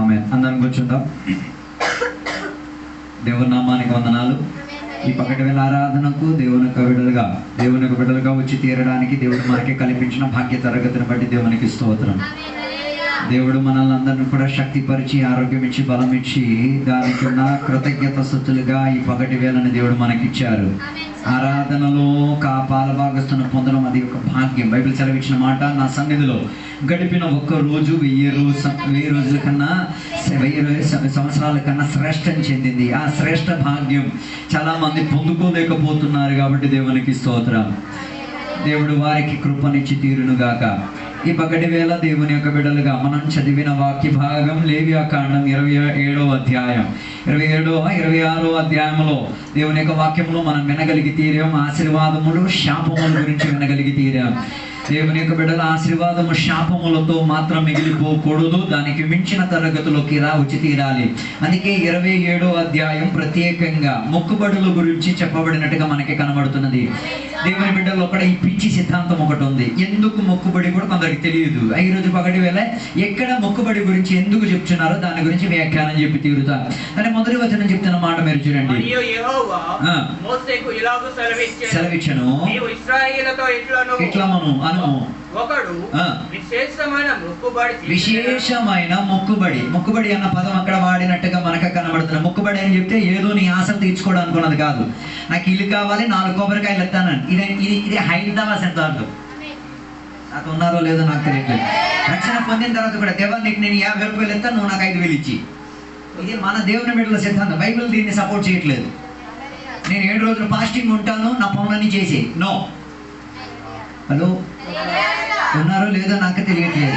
ఆమె. అందరం కూర్చుందాం. దేవుని నామానికి వందనాలు. ఈ పగటి వేళ ఆరాధనకు దేవుని యొక్క బిడ్డలుగా వచ్చి తీరడానికి దేవుడు మనకి కల్పించిన భాగ్య తరగతిని బట్టి దేవునికి స్తోత్రం. దేవుడు మనల్ని అందరినీ కూడా శక్తిపరిచి, ఆరోగ్యం ఇచ్చి, బలం ఇచ్చి, దానికి ఉన్న కృతజ్ఞత స్తుతులుగా ఈ పగటి వేళని దేవుడు మనకిచ్చారు. ఆరాధనలో పాల భాగస్తున్న పొందడం అది ఒక భాగ్యం. బైబిల్ సెలవిచ్చిన మాట, నా సన్నిధిలో గడిపిన ఒక్క రోజు 1000 రోజుల కన్నా 1000 సంవత్సరాల కన్నా శ్రేష్టం చెందింది. ఆ శ్రేష్ఠ భాగ్యం చాలా మంది పొందుకోలేకపోతున్నారు. కాబట్టి దేవునికి స్తోత్రం. దేవుడు వారికి కృపనిచ్చి తీరునుగాక. ఈ పగటి వేళ దేవుని యొక్క బిడ్డలుగా మనం చదివిన వాక్య భాగం లేవియాకాండం 27వ అధ్యాయం, 26వ అధ్యాయంలో దేవుని యొక్క వాక్యంలో మనం వినగలిగి తీరాం. ఆశీర్వాదములు, శాపముల గురించి వినగలిగి తీరాం. దేవుని యొక్క బిడ్డల ఆశీర్వాదము శాపములతో మాత్రం మిగిలిపోకూడదు, దానికి మించిన తరగతిలోకి వచ్చి తీరాలి. అందుకే 27వ అధ్యాయం ప్రత్యేకంగా మొక్కుబడుల గురించి చెప్పబడినట్టుగా మనకి కనబడుతున్నది. దేవుని బిడ్డలు ఒకటి ఈ పిచ్చి సిద్ధాంతం ఒకటి ఉంది. ఎందుకు మొక్కుబడి కూడా కొందరికి తెలియదు. ఈ రోజు పగటి వేళ ఎక్కడ మొక్కుబడి గురించి ఎందుకు చెప్తున్నారో దాని గురించి వ్యాఖ్యానం చెప్పి తీరుతారు. కానీ మొదటి వచనం చెప్తున్న మాట మీరు చూడండి. సెలవిచ్చను ఇట్లా ఒకడు విశేషమైన మొక్కుబడి అన్న పదం అక్కడ వాడినట్టుగా మనకు కనబడుతుంది. మొక్కుబడి అని చెప్తే ఏదో నీ ఆశలు తీర్చుకోవడానికి ఉన్నది కాదు. నాకు ఇల్లు కావాలి, 4 కొబ్బరికాయలు ఎత్తానని. ఇది హైందవ సిద్ధాంతం. నాకు ఉన్నారో లేదో నాకు తెలియట్లేదు. రక్షణ పొందిన తర్వాత కూడా, దేవా నీకు నేను 50 రూపాయలు ఎత్తాను, నువ్వు నాకు 5,000 ఇచ్చి. ఇది మన దేవుని బిడ్డల సిద్ధాంతం. బైబిల్ దీన్ని సపోర్ట్ చేయట్లేదు. నేను 7 రోజులు ఫాస్టింగ్ ఉంటాను, నా పనులన్నీ చేసి. నో. హలో, ఉన్నారో లేదో నాకు తెలియట్లేదు.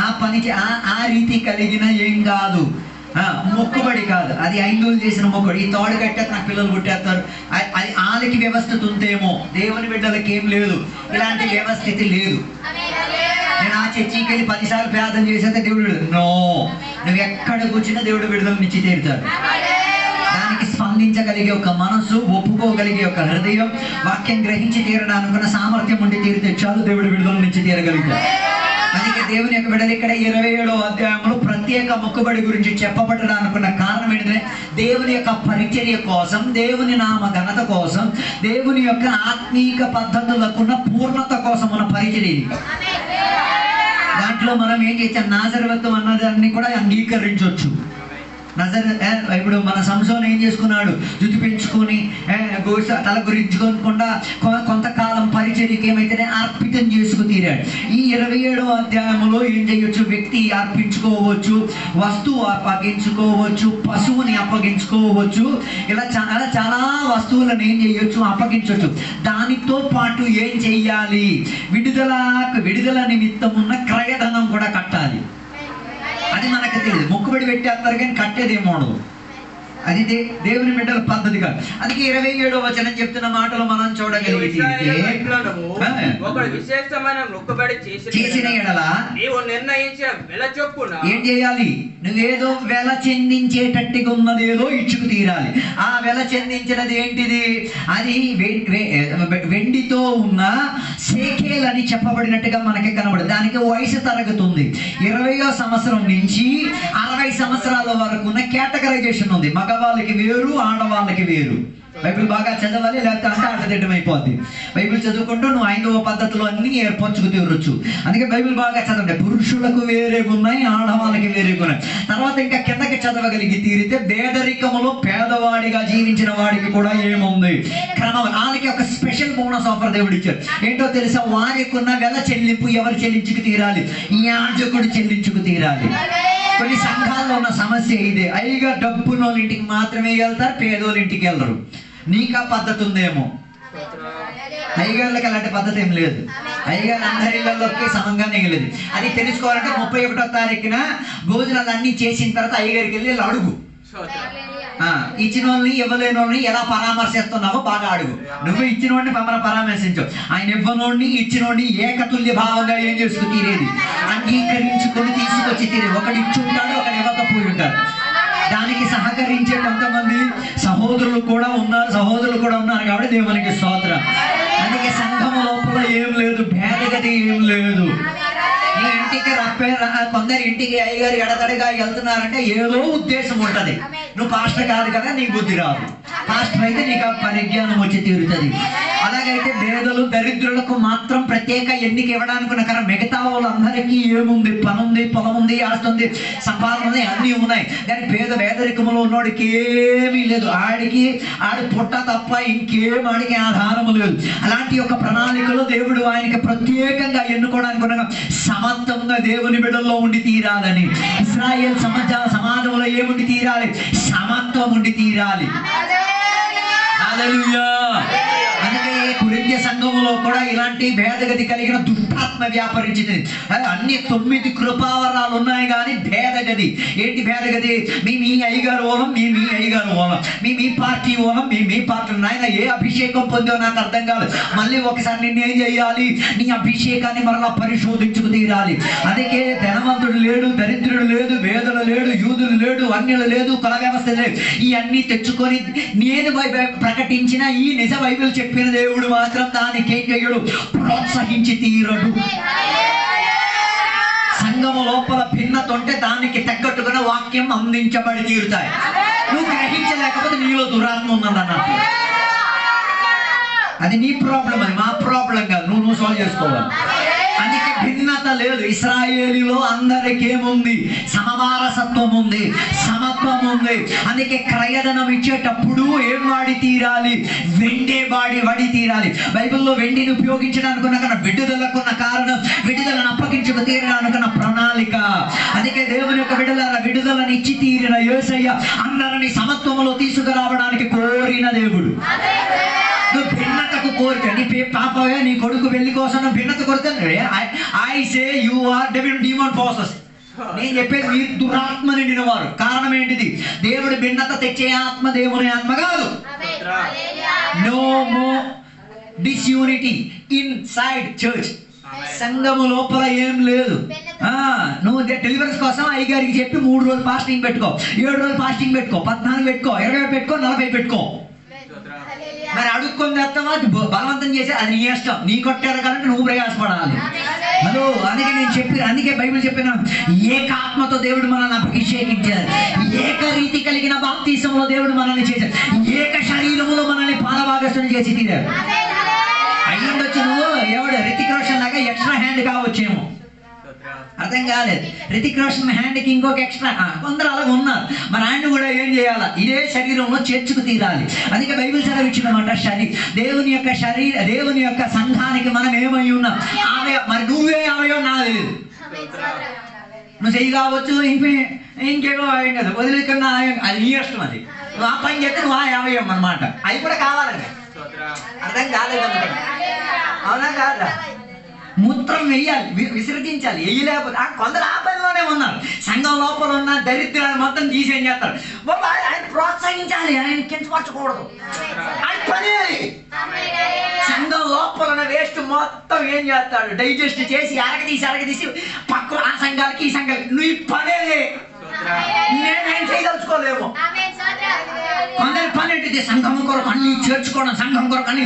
ఆ పని ఆ రీతి కలిగిన ఏం కాదు, మొక్కుబడి కాదు. అది ఐదులు చేసిన మొక్కుబడి. ఈ తోడు కట్టాక నాకు పిల్లలు పుట్టేస్తారు, అది వాళ్ళకి వ్యవస్థ ఉందేమో. దేవుని బిడ్డలకి ఏం లేదు, ఇలాంటి వ్యవస్థితి లేదు. నేను ఆ చర్చికి వెళ్ళి 10 సార్లు ప్రార్థన చేసేస్తే దేవుడు విడుదల. నో, నువ్వు ఎక్కడ కూర్చున్నా దేవుడు విడుదలనిచ్చి తీరుతాడు. దానికి స్పందించగలిగే ఒక మనసు, ఒప్పుకోగలిగే ఒక హృదయం, వాక్యం గ్రహించి తీరడానుకున్న సామర్థ్యం ఉండి తీరితే చాలు, దేవుడు విడుదల నుంచి తీరగలుగుతాడు. అందుకే దేవుని యొక్క బిడ్డలు ఇక్కడ 27వ అధ్యాయంలో ప్రత్యేక మొక్కుబడి గురించి చెప్పబడడానుకున్న కారణం ఏంటంటే, దేవుని యొక్క పరిచర్య కోసం, దేవుని నామ ఘనత కోసం, దేవుని యొక్క ఆత్మీక పద్ధతులకున్న పూర్ణత కోసం ఉన్న పరిచర్య. దాంట్లో మనం ఏం చేసాం, నాజరవత్వం అన్నదాన్ని కూడా అంగీకరించవచ్చు. ఇప్పుడు మన సంసోను ఏం చేసుకున్నాడు, జుట్టు పెంచుకొని తల గురించుకోకుండా కొంతకాలం పరిచర్యకి ఏమైతేనే అర్పితం చేసుకు తీరాడు. ఈ 27వ అధ్యాయంలో ఏం చేయొచ్చు, వ్యక్తి అర్పించుకోవచ్చు, వస్తువు అప్పగించుకోవచ్చు, పశువుని అప్పగించుకోవచ్చు, ఇలా చాలా వస్తువులను ఏం చేయొచ్చు, అప్పగించవచ్చు. దానితో పాటు ఏం చెయ్యాలి, విడుదల నిమిత్తం ఉన్న క్రయధనం కూడా కట్టాలి. అది మనకు తెలియదు. మొక్కుబడి పెట్టేస్తారు కానీ కట్టేదేమో ఉండదు. అది దేవుని బిడ్డల పద్ధతి కాదు. అందుకే 27వ వచనం చెప్తున్న మాటలు మనం చూడగలిగితే, చేసిన ఎడల ఏం చేయాలి, నువ్వేదో వెల చెందించేటట్టుగా ఉన్నది ఏదో ఇచ్చుకు తీరాలి. ఆ వెల చెందించినది ఏంటిది, అది వెండితో ఉన్న సేకేల్ అని చెప్పబడినట్టుగా మనకి కనబడుతుంది. దానికి వయసు తరగతి ఉంది. 20వ సంవత్సరం నుంచి 60 సంవత్సరాల వరకు ఉన్న కేటగరైజేషన్ ఉంది. మగవాళ్ళకి వేరు, ఆడవాళ్ళకి వేరు. బైబిల్ బాగా చదవాలి, లేకపోతే అంటే అడ్డదిడ్డం అయిపోద్ది. బైబిల్ చదువుకుంటూ నువ్వు 5వ పద్ధతిలో అన్ని ఏర్పరచుకు తీరొచ్చు. అందుకే బైబిల్ బాగా చదవండి. పురుషులకు వేరేగా ఉన్నాయి, ఆడవాళ్ళకి వేరేగా ఉన్నాయి. తర్వాత ఇంకా కిందకి చదవగలిగి తీరితే, పేదరికములో పేదవాడిగా జీవించిన వాడికి కూడా ఏముంది క్రమం. వాళ్ళకి ఒక స్పెషల్ బోనస్ ఆఫర్ దేవుడు ఇచ్చారు. ఏంటో తెలుసా, వారికి ఉన్న వెల చెల్లింపు ఎవరు చెల్లించుకు తీరాలి, యాజకుడు చెల్లించుకు తీరాలి. కొన్ని సంఘాల్లో ఉన్న సమస్య ఇదే. అయిగా డబ్బున్న వాళ్ళ ఇంటికి మాత్రమే వెళ్తారు, పేదోళ్ళ ఇంటికి వెళ్ళరు. నీకు ఆ పద్ధతి ఉందేమో. అయ్యగారులకి అలాంటి పద్ధతి ఏం లేదు. అయ్యగారు అందరి ఇళ్లలోకి సమంగానే వెళ్ళేది. అది తెలుసుకోవాలంటే 31వ తారీఖున భోజనాలు అన్ని చేసిన తర్వాత అయ్యగారికి వెళ్ళి అడుగు. ఇచ్చిన వాళ్ళని ఇవ్వలేని వాళ్ళని ఎలా పరామర్శిస్తున్నావో బాగా అడుగు. నువ్వు ఇచ్చిన వాడిని పరామర్శించు. ఆయన ఇవ్వనోడిని ఇచ్చినోడిని ఏకతుల్య భావంగా ఏం చేసుకు తీరేది, అంగీకరించుకొని తీసుకొచ్చి తీరేది. ఒకడు ఇచ్చి ఉంటాడు, ఒకడు ఇవ్వకపోయి ఉంటాడు. దానికి సహకరించే కొంతమంది సహోదరులు కూడా ఉన్నారు కాబట్టి దేవునికి స్తోత్రం. అందుకే సంఘం లోపల ఏం లేదు, భేదగతి ఏం లేదు. నీ కొందరి ఇంటికి అయ్యగారు ఎడతడిగా వెళ్తున్నారంటే ఏదో ఉద్దేశం ఉంటది. నువ్వు పాస్టర్ కాదు కదా, నీకు బుద్ధి రాదు. పాస్టర్ అయితే నీకు ఆ పరిజ్ఞానం వచ్చి తీరుతుంది. అలాగైతే పేదలు దరిద్రులకు మాత్రం ప్రత్యేక ఎన్నిక ఇవ్వడానికి ఉన్న కారణం మిగతా వాళ్ళందరికీ ఏముంది, పని ఉంది, పొలం ఉంది, ఆస్తి ఉంది, సంపాదన ఉంది, అన్నీ ఉన్నాయి. కానీ పేదరికములో ఉన్నోడికి ఏమీ లేదు. ఆడి పుట్ట తప్ప ఇంకేం ఆడికి ఆధారము లేదు. అలాంటి ఒక ప్రణాళికలో దేవుడు ఆయనకి ప్రత్యేకంగా ఎన్నుకోవడానికి ఉన్న సమత్వంగా దేవుని బిడ్డల్లో ఉండి తీరాలని. ఇశ్రాయేల్ సమాజంలో ఏముండి తీరాలి? సమత్వం ఉండి తీరాలి. హల్లెలూయా. అందుకే కొరింథీ సంఘములో కూడా ఇలాంటి భేదగతి కలిగిన దుష్టాత్మ వ్యాపరించింది. అన్ని 9 కృపావరాలు ఉన్నాయి కానీ భేదగతి ఏంటి? భేదగతి మీ అయ్యగారు ఓలం, మీ అయ్యగారు ఓలం, మీ పార్టీ ఓలం, మీ పార్టీ. నాయన ఏ అభిషేకం పొందో నాకు అర్థం కాదు. మళ్ళీ ఒకసారి నిన్నేం చేయాలి? నీ అభిషేకాన్ని మరలా పరిశోధించుకు తీరాలి. అందుకే ధనవంతుడు లేడు, దరిద్రుడు లేదు, వేదలు లేడు, యూదులు లేడు, అన్యులు లేదు, కుల వ్యవస్థ లేదు. ఇవన్నీ తెచ్చుకొని నేను ప్రకటించిన ఈ నిజ బైబిల్ చెప్పిన దేవుడు మాత్రం దానికి ఏం చేయడు? ప్రోత్సహించి తీరడు. సంఘము లోపల భిన్నత ఉంటే దానికి తగ్గట్టుగా వాక్యం అందించబడి తీరుతాయి. నువ్వు గ్రహించలేకపోతే నీలో దురాత్మ ఉందన్నట్టు. అది నీ ప్రాబ్లం, అది మా ప్రాబ్లం కాదు. నువ్వు సాల్వ్ చేసుకోవాలి. అందుకే భిన్నత లేదు. ఇశ్రాయేలీలో అందరికి ఏముంది? సమవారసత్వం ఉంది, సమత్వం ఉంది. అందుకే క్రయధనం ఇచ్చేటప్పుడు ఏం వాడి తీరాలి? వెండే వాడి తీరాలి. బైబిల్లో వెండిని ఉపయోగించడానికి ఉన్న విడుదలకున్న కారణం, విడుదలను అప్పగించుకు తీరడానికున్న ప్రణాళిక. అందుకే దేవుని యొక్క విడుదలను ఇచ్చి తీరిన యేసయ్య అందరిని సమత్వంలో తీసుకురావడానికి కోరిన దేవుడు. నువ్వు భిన్నతకు కోరిక, నీ పాపగా నీ కొడుకు పెళ్లి కోసం భిన్నత కోరుతాను. I say you are demon forces. నేను చెప్పేది మీరు దురాత్మ నిండిన వారు. కారణం ఏంటిది? దేవుడు భిన్నత తెచ్చే ఆత్మ దేవుని ఆత్మ కాదు. No more disunity inside church. సంఘము లోపల ఏం లేదు. నువ్వు డెలివరెన్స్ కోసం అయ్యగారికి చెప్పి 3 రోజులు ఫాస్టింగ్ పెట్టుకో, 7 రోజులు ఫాస్టింగ్ పెట్టుకో, 14 పెట్టుకో, 20 పెట్టుకో, 40 పెట్టుకో. మరి అడుక్కొని తెస్తావా? బలవంతం చేసి అది నీ ఇష్టం. నీ కొట్టారు కాబట్టి నువ్వు ప్రయాసపడాలి. హలో. అందుకే బైబిల్ చెప్పిన ఏకాత్మతో దేవుడు మనల్ని అభిషేకించారు. ఏకరీతి కలిగిన బాప్తిసంలో దేవుడు మనల్ని చేశారు. ఏక శరీరములో మనల్ని పాలభాగస్తులు చేసి తీరారు. అయ్యుండొచ్చు నువ్వు ఎవడు రితిక్ రోషన్ లాగా ఎక్స్ట్రా హ్యాండ్ కావచ్చేమో, అర్థం కాలేదు. రితిక్ రోషన్ హ్యాండ్కి ఇంకొక ఎక్స్ట్రా, కొందరు అలాగ ఉన్నారు. మన హ్యాండ్ కూడా ఏం చేయాలి? ఇదే శరీరంలో చేర్చుకు తీరాలి. అందుకే బైబిల్ సెలవు ఇచ్చినమాట దేవుని యొక్క సంఘానికి మనం ఏమై ఉన్నాం? మరి నువ్వే అవయవం నాది. నువ్వు చెయ్యి కావచ్చు, ఇంకేమో అవయం కదా, వదిలేకున్న అది నీ ఇష్టం. అది నువ్వు ఆ పని చేస్తే నువ్వు ఆ అవయం అనమాట. అవి కూడా కావాలండి. అర్థం కాలేదు అనుకోండి. అవునా కాదా? మూత్రం వేయాలి, విసర్జించాలి. వేయలేకపోతే కొందరు ఆ పనిలోనే ఉన్నారు. సంఘం లోపల ఉన్న దరిద్రాన్ని మొత్తం తీసేం చేస్తారు. ఆయన ప్రోత్సహించాలి, ఆయన కించపరచకూడదు. ఆయన పని సంఘం లోపల ఉన్న వేస్ట్ మొత్తం ఏం చేస్తాడు? డైజెస్ట్ చేసి అరగదీసి పక్కన ఆ సంఘాలకి ఈ సంఘాలకి. నువ్వు ఈ పనే నేనేం చేయదలుచుకోలేము. కొందరి పని ఏంటిది? సంఘం కొరకు అన్ని చేర్చుకోవడం, సంఘం కొరకు అన్ని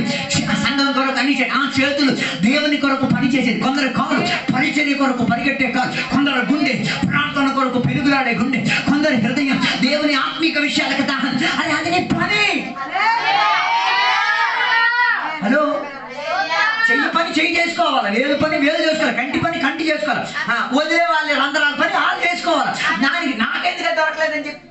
ఆ చేతులు దేవుని కొరకు పని చేసేది. కొందరు కాలు పరిచర్య కొరకు పరిగెట్టే కాలు, కొందరు గుండె ప్రార్థన కొరకు పెరుగులాడే గుండె, కొందరి హృదయం దేవుని ఆత్మీక విషయాలకు దాహం. అది నీ పని. హలో. చెయ్యి పని చెయ్యి చేసుకోవాలి, వేలు పని వేలు చేసుకోవాలి, కంటి పని కంటి చేసుకోవాలి, వదిలే వాళ్ళ రంధ్రాల పని వాళ్ళు చేసుకోవాలి. నాకెందుకు దొరకలేదని చెప్పి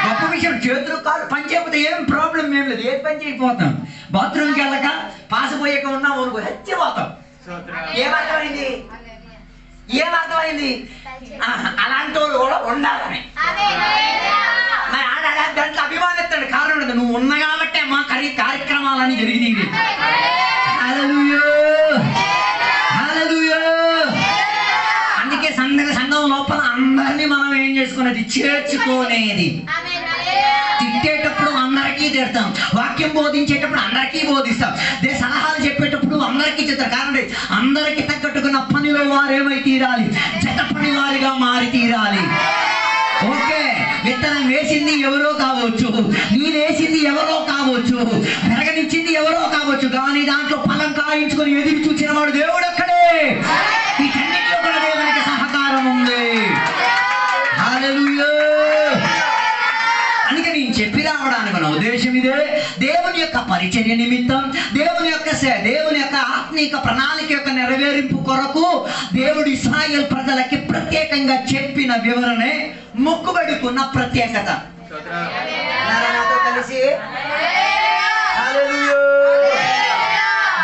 గొప్ప విషయం. చేతులు కాళ్ళు పని చేయకపోతే ఏం ప్రాబ్లం ఏం లేదు. ఏది పని చేయకపోతాం. బాత్రూమ్కి వెళ్ళక పాసిపోయాక ఉన్నాం అనుకో, చచ్చిపోతాం. ఏమర్థమైంది? అలాంటి వాళ్ళు కూడా ఉండాలని మరి దాంట్లో అభిమానిస్తాడు. కారణం ఉండదు, నువ్వు ఉన్నా కాబట్టే మా కార్యక్రమాలని జరిగింది. అందుకే సంఘం లోపల అందరినీ మనం ఏం చేసుకునేది? చేర్చుకోనేది. తిట్టేటప్పుడు అందరికీ తిడతాం, వాక్యం బోధించేటప్పుడు అందరికీ బోధిస్తాం, సలహాలు చెప్పేటప్పుడు అందరికీ చెప్తారు. కారణం అందరికీ తగ్గట్టుకున్న పనిలో వారేమై తీరాలి? జత పని వారిగా మారి తీరాలి. ఓకే. విత్తనం వేసింది ఎవరో కావచ్చు, నీవేసింది ఎవరో కావచ్చు, పెరగనిచ్చింది ఎవరో కావచ్చు, కానీ దాంట్లో ఫలం కాయించుకొని ఎదురు చూసిన వాడు దేవుడు ఒక్కడే. వీటన్నిటిలో కూడా దేవునికి సహకారం ఉంది. హల్లెలూయా. అందుకే నేను చెప్పి రావడానికి మన ఉద్దేశం ఇదే. దేవుని యొక్క పరిచర్య నిమిత్తం, దేవుని యొక్క ఆత్మీక ప్రణాళిక యొక్క నెరవేరింపు కొరకు దేవుడు ఇశ్రాయేల్ ప్రజలకి ప్రత్యేకంగా చెప్పిన వివరణే మొక్కుబడికున్న ప్రత్యేకత. కలిసి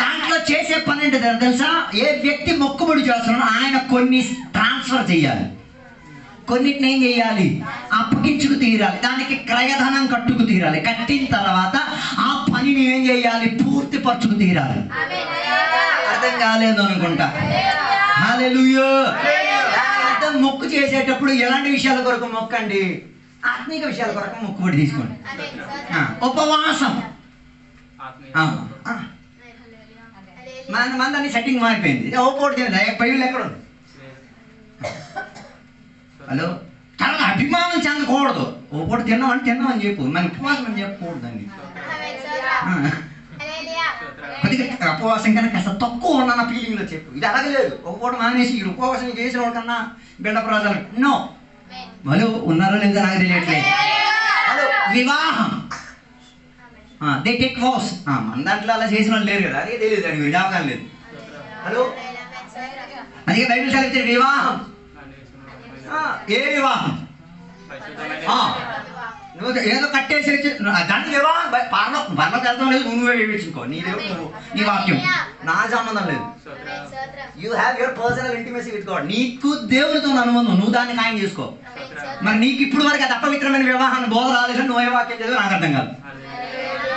దాంట్లో చేసే పని ఏంటిదో తెలుసా? ఏ వ్యక్తి మొక్కుబడి చేస్తున్నాడో ఆయన కొన్ని ట్రాన్స్ఫర్ చేయాలి, కొన్నిటిని ఏం చేయాలి? అప్పగించుకు తీరాలి, దానికి క్రయధనం కట్టుకు తీరాలి. కట్టిన తర్వాత ఆ పనిని ఏం చేయాలి? పూర్తి పరచుకు తీరాలి. అర్థం కాలేదు అనుకుంటా. హల్లెలూయా. మొక్కు చేసేటప్పుడు ఎలాంటి విషయాల కొరకు మొక్కండి? ఆత్మీక విషయాల కొరకు మొక్కుబడి తీసుకోండి. ఉపవాసం. మందని సెట్టింగ్ మారిపోయింది. ఓపోటు బైబిల్ ఎక్కడ ఉంది? హలో, చాలా అభిమానం చెందకూడదు. ఓ పూట తిన్నామని చెప్పు, మన ఉపవాసం అని చెప్పకూడదు అండి. కొద్దిగా ఉపవాసం కన్నా కాస్త తక్కువ ఉన్న ఫీలింగ్లో చెప్పు. ఇది అడగలేదు. ఒక పూట మానేసి ఈ ఉపవాసం చేసిన వాళ్ళకన్నా బిడ్డ ప్రజలు నో. హలో, ఉన్నారో లేదా నాకు తెలియట్లేదు. హలో, వివాహం దే టేక్ వాస్. మన దాంట్లో అలా చేసిన వాళ్ళు లేరు కదా, అదే తెలియదు. అది వివాహం లేదు. హలో, అందుకే బైబిల్ చదివితే వివాహం. ఏ వివాహం? నువ్వు ఏదో కట్టేసి దాన్ని వివాహం బర్లో వెళ్తాం లేదు. నువ్వే వేయించుకో, నీ దేవుడు, నీ వాక్యం, నా సంబంధం లేదు. You have your personal intimacy with God. నీకు దేవునితో అనుబంధం, నువ్వు దాన్ని ఖాయం చేసుకో. మరి నీకు ఇప్పుడు వరకు అది అపవిత్రమైన వివాహాన్ని బోధ రాలేదని నువ్వే వాక్యం చదివి నాకు అర్థం కాదు.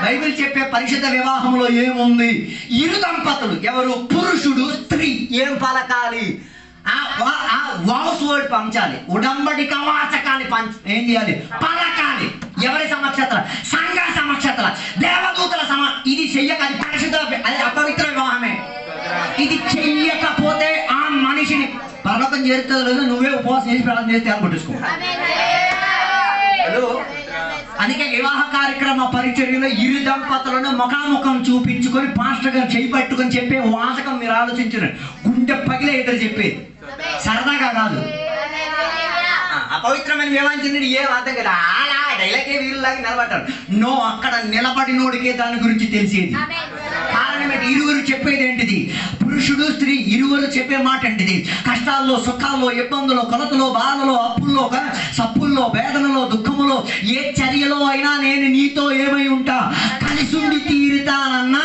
బైబిల్ చెప్పే పరిశుద్ధ వివాహంలో ఏముంది? ఇరు దంపతులు, ఎవరు? పురుషుడు స్త్రీ ఏం పలకాలి? వాస్ వర్డ్ పంచాలి, ఉడంబడిక వాచకాన్ని ఏం చేయాలి? పలకాలి. ఎవరి సమక్షతల? సంఘ సమక్షతల, దేవదూతల ఇది చెయ్యక అది పరిశుద్ధ, అది అపవిత్ర వివాహమే. ఇది చెయ్యకపోతే ఆ మనిషిని పరలోకం చేరుతుందో లేదో నువ్వే ఉపవాసం చేసి ప్రార్థన చేస్తే అనుకుంటుసుకో. హలో, అందుకే వివాహ కార్యక్రమ పరిచర్యలో ఇరు దంపతులను ముఖాముఖం చూపించుకొని పాస్టర్ గారు చేయి పట్టుకొని చెప్పే వాచకం మీరు ఆలోచించండి. గుండె పగిలే ఇద్దరు చెప్పేది, సరదాగా కాదు. అపవిత్రమైన వివాహం చెందిన ఏం అర్థం కదా, అలా డైలాగే వీరులాగా నిలబడ్డాడు. నో, అక్కడ నిలబడినోడికే దాని గురించి తెలిసేది. కారణం ఏంటి? ఇరువురు చెప్పేది ఏంటిది? పురుషుడు స్త్రీ ఇరువురు చెప్పే మాట ఏంటిది? కష్టాల్లో, సుఖాల్లో, ఇబ్బందుల్లో, కొలతలో, బాధలో, అప్పుల్లో, సప్పుల్లో, వేదనలో, దుఃఖములో, ఏ చర్యలో అయినా నేను నీతో ఏమై ఉంటా, కలిసుండి తీరుతానన్న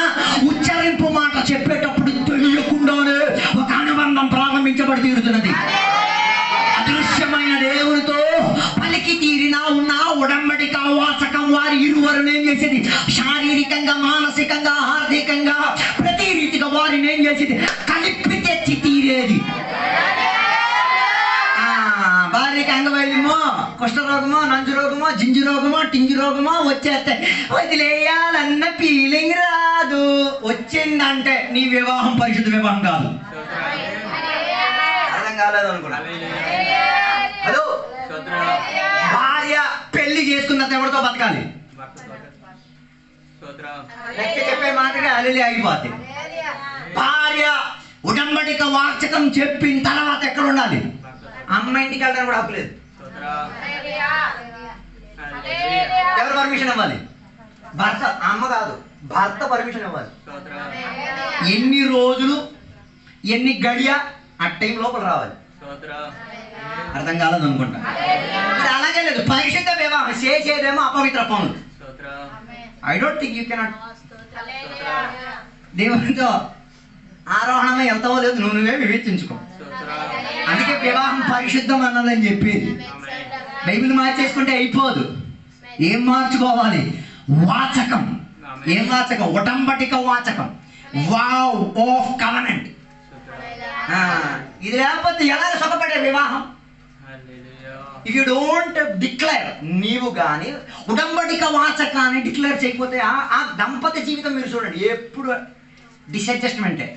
ఉచ్చరింపు మాట చెప్పేటప్పుడు తెలియకుండానే ఒక అనుబంధం ప్రారంభించబడి తీరుతున్నది. అదృశ్యమైన దేవునితో పలికి తీరినా ఉన్న ఉడంబడిక వాచకం వారి ఇరువురు ఏం చేసేది? శారీరకంగా, మానసికంగా, ఆర్థికంగా, ప్రతి రీతిగా వారిని ఏం చేసేది? కలిపి తెచ్చి తీరేది. భార్యకి అంగవైల్యమో, కుష్ఠరోగమో, నంజు రోగమో, జింజు రోగమో, టింజు రోగమో వచ్చేస్తే వదిలేయాలన్న ఫీలింగ్ రాదు. వచ్చిందంటే నీ వివాహం పరిశుద్ధ వివాహం కాదు. అర్థం కాలేదు అనుకున్నా. హలో, భార్య పెళ్లి చేసుకున్న ఎవరితో బతకాలి? చెప్పే మాటగా అల్లి ఆగిపోతే. భార్య ఉడంబడిక వాచకం చెప్పిన తర్వాత ఎక్కడ ఉండాలి? అమ్మ ఇంటికి వెళ్ళడానికి కూడా హక్కులేదు. ఎవరు పర్మిషన్ ఇవ్వాలి? భర్త. అమ్మ కాదు, భర్త పర్మిషన్ ఇవ్వాలి. ఎన్ని రోజులు, ఎన్ని గడియ ఆ టైం లోపల రావాలి. అర్థం కాలేదు అనుకుంటా. ఇది అలాగే లేదు. పరిశుద్ధ వివాహం చేసేదేమో అపవిత్ర పనులు. I don't think you cannot. దేవునితో ఆరోహణమే వెళ్తావో లేదు నువ్వే వివేచించుకో. అందుకే వివాహం పరిశుద్ధం అన్నదని చెప్పి బైబిల్ మార్చేసుకుంటే అయిపోదు. ఏం మార్చుకోవాలి? వాచకం. ఏం వాచకం? ఉడంబడిక వాచకం, వావ్ ఆఫ్ కవెనెంట్. ఇది లేకపోతే ఎలా సుఖపడే వివాహం? ఇఫ్ యూ డోంట్ డిక్లేర్, నీవు కానీ ఉడంబడిక వాచకాన్ని డిక్లేర్ చేయకపోతే ఆ దంపతి జీవితం మీరు చూడండి ఎప్పుడు డిసడ్జస్ట్మెంటే.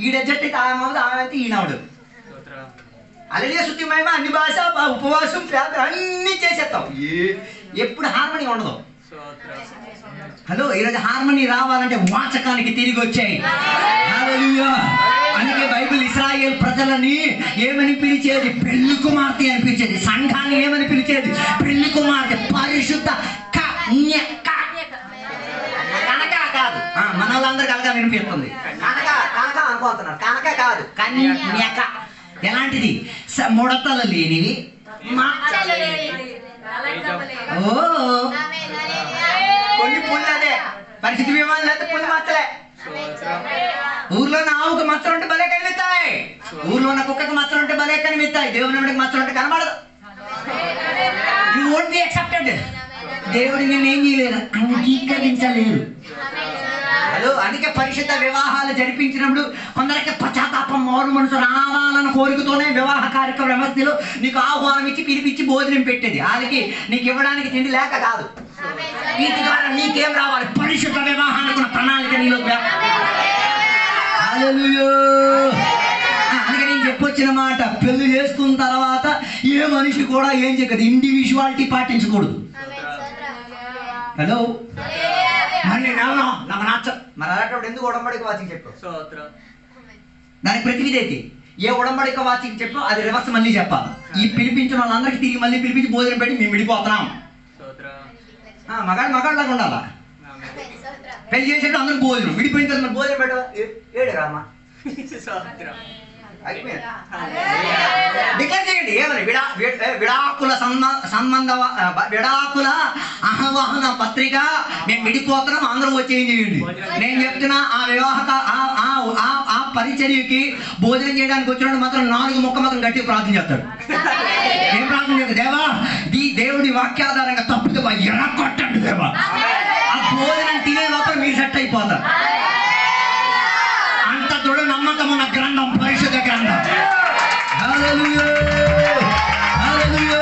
ఈడు అడ్జస్ట్ అయితే ఆమె అవుతుంది, ఆమె అయితే ఈయనవుడు. హల్లెలూయా స్తుతి మహిమ అన్ని భాష ఉపవాసం ప్రార్థన అన్నీ చేసేస్తాం, ఎప్పుడు హార్మనీ ఉండదు. హలో, ఈరోజు హార్మనీ రావాలంటే వాచకానికి తిరిగి వచ్చాయి. హల్లెలూయా. అందుకే బైబిల్ ఇశ్రాయేల్ ప్రజలని ఏమని పిలిచేది? పెళ్లి కుమార్తె అని పిలిచేది. సంఘాన్ని ఏమని పిలిచేది? పెళ్లి కుమార్తె. పరిశుద్ధ కన్యక. కనక కాదు, మన వాళ్ళందరికీ అలాగా వినిపిస్తుంది. కనక కనక అనుకుంటున్నారు, కనక కాదు, కన్యక. ఎలాంటిది? ముడతలు లేనివి, ఓ కొన్ని పుల్లదే. పరిస్థితి విమానం లేదా పుల్లి మచ్చలే. ఊర్లో ఆవుకు మచ్చలు ఉంటే భలే కనిపిస్తాయి, ఊర్లో ఉన్న కుక్కకి మచ్చలు ఉంటే భలే కనిపిస్తాయి, దేవుని మచ్చలు ఉంటే కనబడదు. You won't be accepted. దేవుడు నేను ఏం చేయలేదు, అంగీకరించలేదు. హలో, అందుకే పరిశుద్ధ వివాహాలు జరిపించినప్పుడు కొందరికి పశ్చాత్తాపం, మారు మనసు రావాలన్న కోరికతోనే వివాహ కార్యక్రమ వ్యవస్థలో నీకు ఆహ్వానం ఇచ్చి పిలిపించి భోజనం పెట్టేది. వాళ్ళకి నీకు ఇవ్వడానికి తిండి లేక కాదు, వీటి ద్వారా నీకేం రావాలి? పరిశుద్ధ వివాహానికి ఉన్న ప్రణాళిక నీలో. అందుకే నేను చెప్పొచ్చిన మాట, పెళ్లి చేసుకున్న తర్వాత ఏ మనిషి కూడా ఏం చేయదు, ఇండివిజువాలిటీ పాటించకూడదు. హలో, మరి నాకు నచ్చ మరి అలాంటి ఎందుకు ఉడంబడిక వాచికి చెప్పు? దానికి ప్రతివిధి ఏ ఉడంబడిక వాచికి చెప్పు అది రివర్స్ మళ్ళీ చెప్పాలి. ఈ పిలిపించిన వాళ్ళందరికీ తిరిగి మళ్ళీ పిలిపించి భోజనం పెట్టి మేము విడిపోతున్నాం. మగాళ్ళలాగా ఉండాలా? పెళ్లి చేసేటప్పుడు అందరికి భోజనం, విడిపోయిన తర్వాత భోజనం పెట్ట ఏడు రామా డిక్లేర్ చేయండి. ఏమని? విడాకుల విడాకుల ఆహ్వాన పత్రిక మేము విడిపోతున్నాం, అందరూ వచ్చి ఏం చేయండి. నేను చెప్తున్నా, ఆ వివాహక ఆ పరిచర్యకి భోజనం చేయడానికి వచ్చినప్పుడు మాత్రం 4 ముక్క మాత్రం గట్టిగా ప్రార్థన చేస్తాడు. ఏం ప్రార్థన చేస్తాడు? దేవా, ఈ దేవుడి వాక్యాధారంగా తప్పితే ఎరగొట్టండి దేవా. ఆ భోజనం తినే లోపల మీరు సెట్ అయిపోతారు. అంత దృఢ నమ్మకం ఉన్న గ్రంథం పరిశుద్ధ గ్రంథం. హల్లెలూయా, హల్లెలూయా.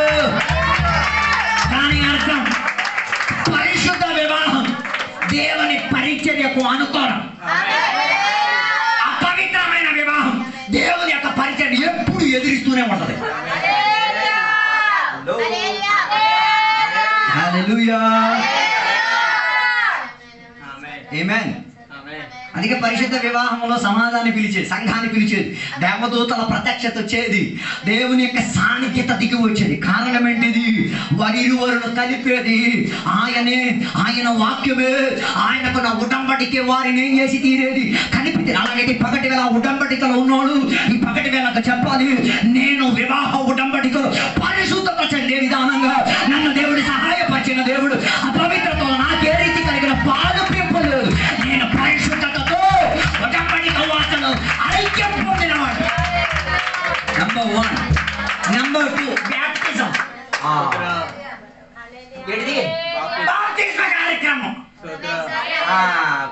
దాని అర్థం పరిశుద్ధ వివాహం దేవుని పరిచర్యకు అనుకూలం. అపవిత్రమైన వివాహం దేవుని యొక్క పరిచర్య ఎప్పుడు ఎదిరిస్తూనే ఉంటది. హల్లెలూయా, ఆమేన్. అందుకే పరిశుద్ధ వివాహంలో సమాజాన్ని పిలిచేది, సంఘాన్ని పిలిచేది, దేవదూతల ప్రత్యక్షత వచ్చేది, దేవుని యొక్క సాన్నిధ్యత దిగి వచ్చేది. కారణం ఏంటిది? వారిరువురును కలిపేది ఆయనే, ఆయన వాక్యమే. ఆయనకు నా ఉడంబడికే వారిని ఏం చేసి తీరేది? కలిపి. అలాగైతే పగటి వేళ ఉడంబడికలో ఉన్నాడు, ఈ పగటి వేళకు చెప్పాలి, నేను వివాహ ఉడంబడికలో పరిశుద్ధత చెందే విధానంగా నన్ను దేవుడు సహాయపరిచిన దేవుడు. అపవిత్రతో నాకే రీతి కలిగిన పాలు పెంపలేదు. నేను పరిశుద్ధతతో ఉడంబడిక వాసన ఐక్యం పొందినవాడు. నంబర్ 1. Number 2 baptism. బాప్తిస్మ కార్యక్రమం.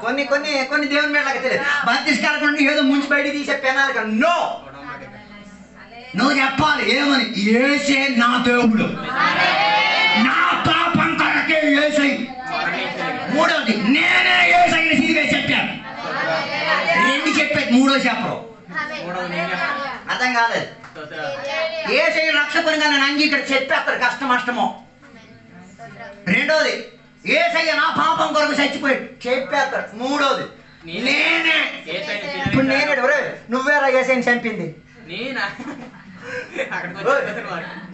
కొన్ని కొన్ని కొన్ని దేవుని మేళకి తెలియదు. బాప్తిస్మ కార్యక్రమం ఏదో ముంచి బయటికి తీసే పెనాలి కదా. నో, నువ్వు చెప్పాలి ఏమని? యేసే నా దేవుడు, నా పాపం కొరకే యేసై. మూడోది, నేనే యేసైని సిలువే చెప్పాను. 2 చెప్పేది, 3 చెప్పరు. అర్థం కాలేదు. యేసై రక్షకునిగా నేను అంగీకరించి చెప్పేస్తారు, కష్టమో. రెండోది, యేసయ్య నా పాపం కొరకు చచ్చిపోయాడు చెప్పేస్తాడు. మూడోది, నేనే. ఇప్పుడు నేనే నువ్వేరా యేసయ్యని చంపింది?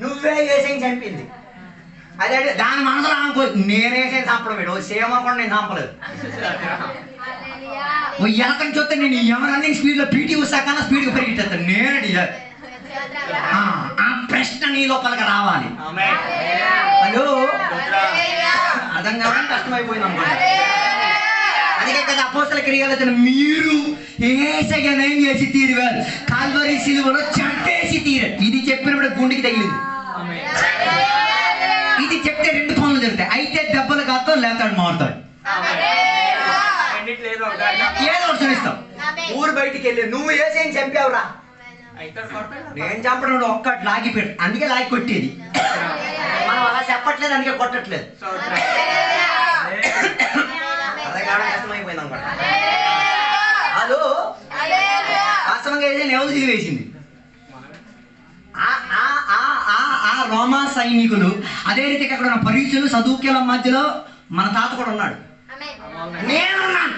నువ్వే యేసయ్యని చంపింది. అదే దాని మనసులో అనుకో, నేనే యేసయ్యని చంపడం వేడు. సేమకుండా నేను చంపలేదు. ఎలకని చూస్తే నేను ఎవరన్నీ స్పీడ్లో పీటీ ఉషా కన్నా స్పీడ్గా పెరిగిట్టేస్తాను. నేనడి ఆ ప్రశ్న నీ లోపలికి రావాలి. హలో, అర్థం కావడం కష్టమైపోయింది అనుకోండి. అందుకే కదా అపోస్తల క్రియలు మీరు యేసయ్యను ఏం చేసి తీరువారు? కల్వరి సిలువలో చంపేసి తీరారు. ఇది చెప్పినప్పుడు గుండెకి తగిలింది. ఇది చెప్తే 2 పనులు జరుగుతాయి. అయితే దెబ్బలు కాస్తాం, లేతాడు మారుతాడు. ఏదో క్షణిస్తాం. ఊరు బయటికి వెళ్ళి నువ్వు యేసయ్యని చంపావురా, నేను చంపడం ఒక్కటి లాగి పెట్టు. అందుకే లాగి కొట్టేది. మనం అలా చెప్పట్లేదు, అందుకే కొట్టట్లేదు. అదే కావడం కష్టమైపోయింది అనుకోండి. హలో, వాస్తవంగా ఏదైనా ఎవరు సిలువ వేసింది? రోమా సైనికులు, అదే రీతిగా అక్కడ ఉన్న పరీక్షలు సదుకేల మధ్యలో మన తాత కూడా ఉన్నాడు. నేనున్నాను,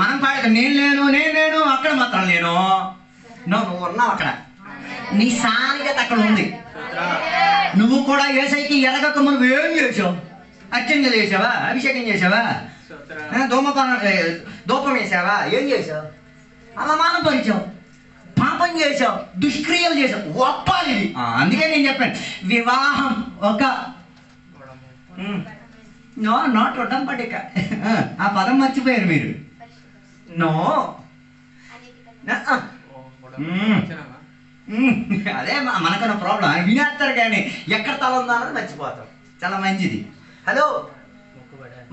మనం పాడక నేను లేను అక్కడ మాత్రం లేను. నువ్వు ఉన్నావు అక్కడ, నీ సానిగత అక్కడ ఉంది. నువ్వు కూడా యేసయ్యకి ఎరగక నువ్వు ఏం చేసావు? అర్చన చేసావా? అభిషేకం చేసావా? ధూపం వేసావా? ఏం చేసావు? అవమానం పరిచావు, పాపం చేసావు, దుష్క్రియలు చేసావు. ఒప్పాలి. అందుకే నేను చెప్పాను, వివాహం ఒక నాట్ ఒడంబడిక. ఆ పదం మర్చిపోయారు మీరు. నో, అదే మనకున్న ప్రాబ్లం. వినేస్తారు కానీ ఎక్కడ తల ఉందా అన్నది మర్చిపోతాం. చాలా మంచిది. హలో,